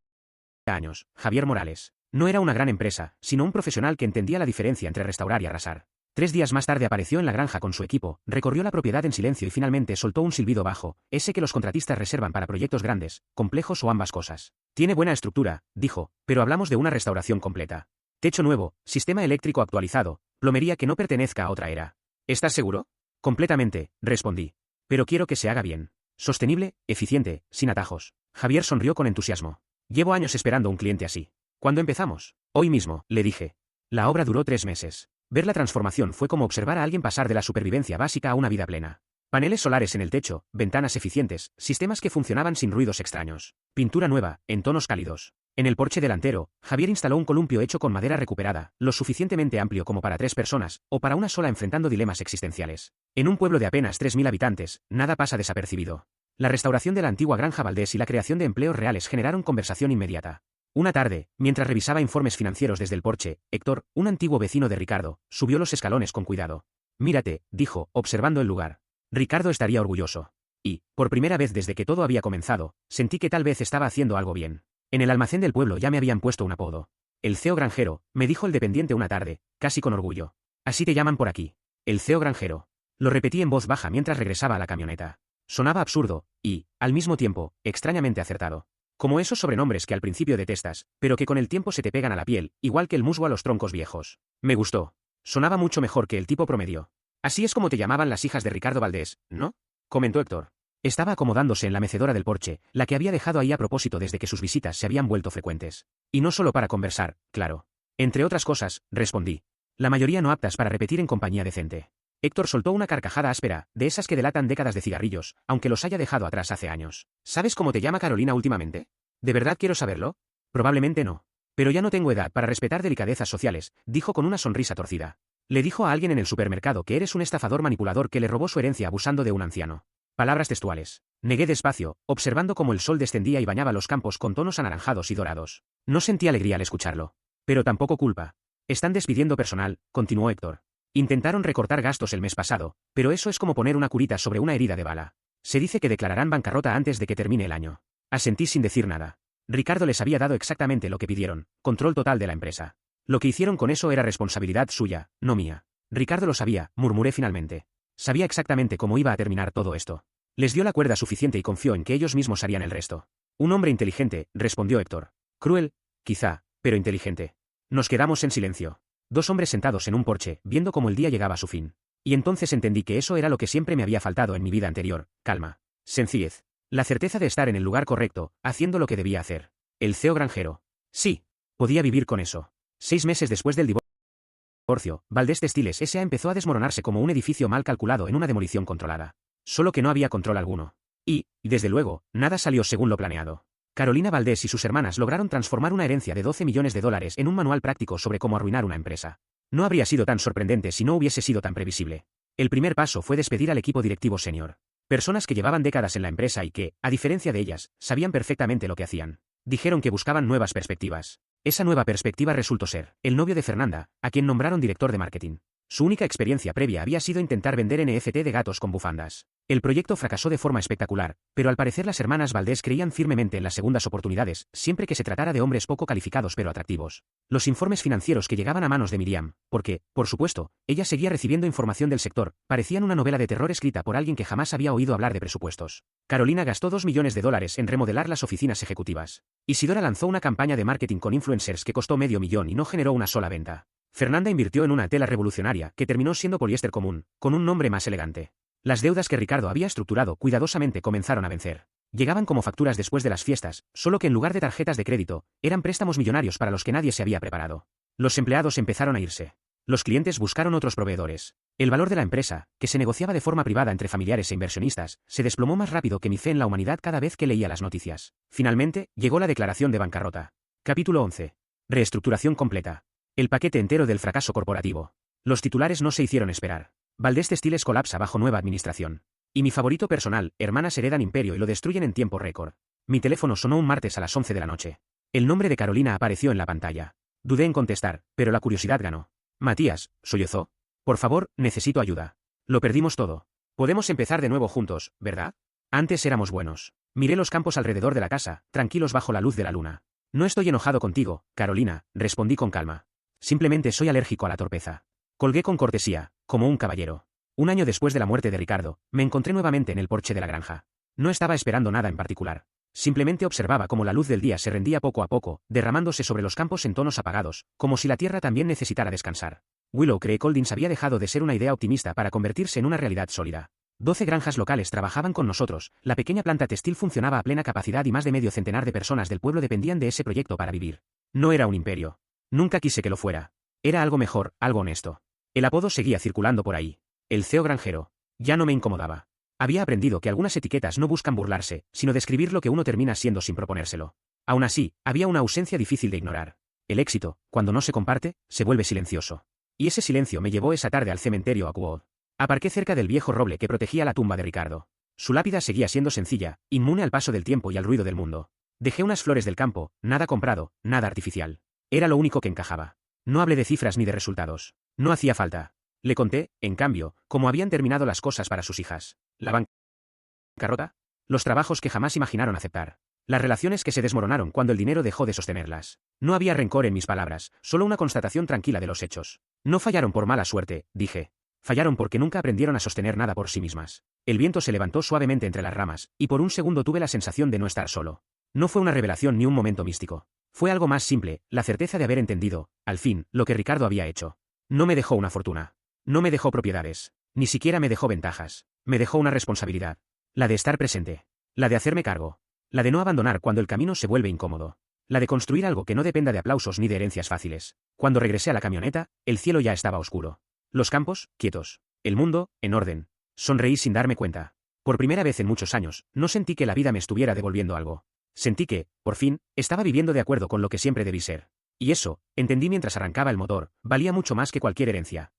años, Javier Morales. No era una gran empresa, sino un profesional que entendía la diferencia entre restaurar y arrasar. 3 días más tarde apareció en la granja con su equipo, recorrió la propiedad en silencio y finalmente soltó un silbido bajo, ese que los contratistas reservan para proyectos grandes, complejos o ambas cosas. Tiene buena estructura, dijo, pero hablamos de una restauración completa. Techo nuevo, sistema eléctrico actualizado, plomería que no pertenezca a otra era. ¿Estás seguro? Completamente, respondí. Pero quiero que se haga bien. Sostenible, eficiente, sin atajos. Javier sonrió con entusiasmo. Llevo años esperando un cliente así. ¿Cuándo empezamos? Hoy mismo, le dije. La obra duró 3 meses. Ver la transformación fue como observar a alguien pasar de la supervivencia básica a una vida plena. Paneles solares en el techo, ventanas eficientes, sistemas que funcionaban sin ruidos extraños. Pintura nueva, en tonos cálidos. En el porche delantero, Javier instaló un columpio hecho con madera recuperada, lo suficientemente amplio como para 3 personas, o para una sola enfrentando dilemas existenciales. En un pueblo de apenas 3.000 habitantes, nada pasa desapercibido. La restauración de la antigua granja Valdés y la creación de empleos reales generaron conversación inmediata. Una tarde, mientras revisaba informes financieros desde el porche, Héctor, un antiguo vecino de Ricardo, subió los escalones con cuidado. Mírate, dijo, observando el lugar. Ricardo estaría orgulloso. Y, por primera vez desde que todo había comenzado, sentí que tal vez estaba haciendo algo bien. En el almacén del pueblo ya me habían puesto un apodo. El CEO Granjero, me dijo el dependiente una tarde, casi con orgullo. Así te llaman por aquí. El CEO Granjero. Lo repetí en voz baja mientras regresaba a la camioneta. Sonaba absurdo, y, al mismo tiempo, extrañamente acertado. Como esos sobrenombres que al principio detestas, pero que con el tiempo se te pegan a la piel, igual que el musgo a los troncos viejos. Me gustó. Sonaba mucho mejor que el tipo promedio. Así es como te llamaban las hijas de Ricardo Valdés, ¿no? Comentó Héctor. Estaba acomodándose en la mecedora del porche, la que había dejado ahí a propósito desde que sus visitas se habían vuelto frecuentes. Y no solo para conversar, claro. Entre otras cosas, respondí. La mayoría no aptas para repetir en compañía decente. Héctor soltó una carcajada áspera, de esas que delatan décadas de cigarrillos, aunque los haya dejado atrás hace años. ¿Sabes cómo te llama Carolina últimamente? ¿De verdad quiero saberlo? Probablemente no. Pero ya no tengo edad para respetar delicadezas sociales, dijo con una sonrisa torcida. Le dijo a alguien en el supermercado que eres un estafador manipulador que le robó su herencia abusando de un anciano. Palabras textuales. Negué despacio, observando cómo el sol descendía y bañaba los campos con tonos anaranjados y dorados. No sentí alegría al escucharlo. Pero tampoco culpa. Están despidiendo personal, continuó Héctor. Intentaron recortar gastos el mes pasado, pero eso es como poner una curita sobre una herida de bala. Se dice que declararán bancarrota antes de que termine el año. Asentí sin decir nada. Ricardo les había dado exactamente lo que pidieron, control total de la empresa. Lo que hicieron con eso era responsabilidad suya, no mía. Ricardo lo sabía, murmuré finalmente. Sabía exactamente cómo iba a terminar todo esto. Les dio la cuerda suficiente y confió en que ellos mismos harían el resto. Un hombre inteligente, respondió Héctor. Cruel, quizá, pero inteligente. Nos quedamos en silencio. Dos hombres sentados en un porche, viendo cómo el día llegaba a su fin. Y entonces entendí que eso era lo que siempre me había faltado en mi vida anterior, calma. Sencillez. La certeza de estar en el lugar correcto, haciendo lo que debía hacer. El CEO granjero. Sí. Podía vivir con eso. 6 meses después del divorcio, Valdés Textiles S.A. empezó a desmoronarse como un edificio mal calculado en una demolición controlada. Solo que no había control alguno. Y, desde luego, nada salió según lo planeado. Carolina Valdés y sus hermanas lograron transformar una herencia de $12 millones en un manual práctico sobre cómo arruinar una empresa. No habría sido tan sorprendente si no hubiese sido tan previsible. El primer paso fue despedir al equipo directivo senior. Personas que llevaban décadas en la empresa y que, a diferencia de ellas, sabían perfectamente lo que hacían. Dijeron que buscaban nuevas perspectivas. Esa nueva perspectiva resultó ser el novio de Fernanda, a quien nombraron director de marketing. Su única experiencia previa había sido intentar vender NFT de gatos con bufandas. El proyecto fracasó de forma espectacular, pero al parecer las hermanas Valdés creían firmemente en las segundas oportunidades, siempre que se tratara de hombres poco calificados pero atractivos. Los informes financieros que llegaban a manos de Miriam, porque, por supuesto, ella seguía recibiendo información del sector, parecían una novela de terror escrita por alguien que jamás había oído hablar de presupuestos. Carolina gastó $2 millones en remodelar las oficinas ejecutivas. Isidora lanzó una campaña de marketing con influencers que costó $500,000 y no generó una sola venta. Fernanda invirtió en una tela revolucionaria que terminó siendo poliéster común, con un nombre más elegante. Las deudas que Ricardo había estructurado cuidadosamente comenzaron a vencer. Llegaban como facturas después de las fiestas, solo que en lugar de tarjetas de crédito, eran préstamos millonarios para los que nadie se había preparado. Los empleados empezaron a irse. Los clientes buscaron otros proveedores. El valor de la empresa, que se negociaba de forma privada entre familiares e inversionistas, se desplomó más rápido que mi fe en la humanidad cada vez que leía las noticias. Finalmente, llegó la declaración de bancarrota. Capítulo 11. Reestructuración completa. El paquete entero del fracaso corporativo. Los titulares no se hicieron esperar. Valdés Textiles colapsa bajo nueva administración. Y mi favorito personal, hermanas heredan imperio y lo destruyen en tiempo récord. Mi teléfono sonó un martes a las 11 de la noche. El nombre de Carolina apareció en la pantalla. Dudé en contestar, pero la curiosidad ganó. Matías, sollozó. Por favor, necesito ayuda. Lo perdimos todo. Podemos empezar de nuevo juntos, ¿verdad? Antes éramos buenos. Miré los campos alrededor de la casa, tranquilos bajo la luz de la luna. No estoy enojado contigo, Carolina, respondí con calma. Simplemente soy alérgico a la torpeza. Colgué con cortesía, como un caballero. Un año después de la muerte de Ricardo, me encontré nuevamente en el porche de la granja. No estaba esperando nada en particular. Simplemente observaba cómo la luz del día se rendía poco a poco, derramándose sobre los campos en tonos apagados, como si la tierra también necesitara descansar. Willow Creek Holdings había dejado de ser una idea optimista para convertirse en una realidad sólida. 12 granjas locales trabajaban con nosotros, la pequeña planta textil funcionaba a plena capacidad y más de medio centenar de personas del pueblo dependían de ese proyecto para vivir. No era un imperio. Nunca quise que lo fuera. Era algo mejor, algo honesto. El apodo seguía circulando por ahí. El CEO granjero. Ya no me incomodaba. Había aprendido que algunas etiquetas no buscan burlarse, sino describir lo que uno termina siendo sin proponérselo. Aún así, había una ausencia difícil de ignorar. El éxito, cuando no se comparte, se vuelve silencioso. Y ese silencio me llevó esa tarde al cementerio Oakwood. Aparqué cerca del viejo roble que protegía la tumba de Ricardo. Su lápida seguía siendo sencilla, inmune al paso del tiempo y al ruido del mundo. Dejé unas flores del campo, nada comprado, nada artificial. Era lo único que encajaba. No hablé de cifras ni de resultados. No hacía falta. Le conté, en cambio, cómo habían terminado las cosas para sus hijas. La bancarrota. Los trabajos que jamás imaginaron aceptar. Las relaciones que se desmoronaron cuando el dinero dejó de sostenerlas. No había rencor en mis palabras, solo una constatación tranquila de los hechos. No fallaron por mala suerte, dije. Fallaron porque nunca aprendieron a sostener nada por sí mismas. El viento se levantó suavemente entre las ramas, y por un segundo tuve la sensación de no estar solo. No fue una revelación ni un momento místico. Fue algo más simple, la certeza de haber entendido, al fin, lo que Ricardo había hecho. No me dejó una fortuna. No me dejó propiedades. Ni siquiera me dejó ventajas. Me dejó una responsabilidad. La de estar presente. La de hacerme cargo. La de no abandonar cuando el camino se vuelve incómodo. La de construir algo que no dependa de aplausos ni de herencias fáciles. Cuando regresé a la camioneta, el cielo ya estaba oscuro. Los campos, quietos. El mundo, en orden. Sonreí sin darme cuenta. Por primera vez en muchos años, no sentí que la vida me estuviera devolviendo algo. Sentí que, por fin, estaba viviendo de acuerdo con lo que siempre debí ser. Y eso, entendí mientras arrancaba el motor, valía mucho más que cualquier herencia.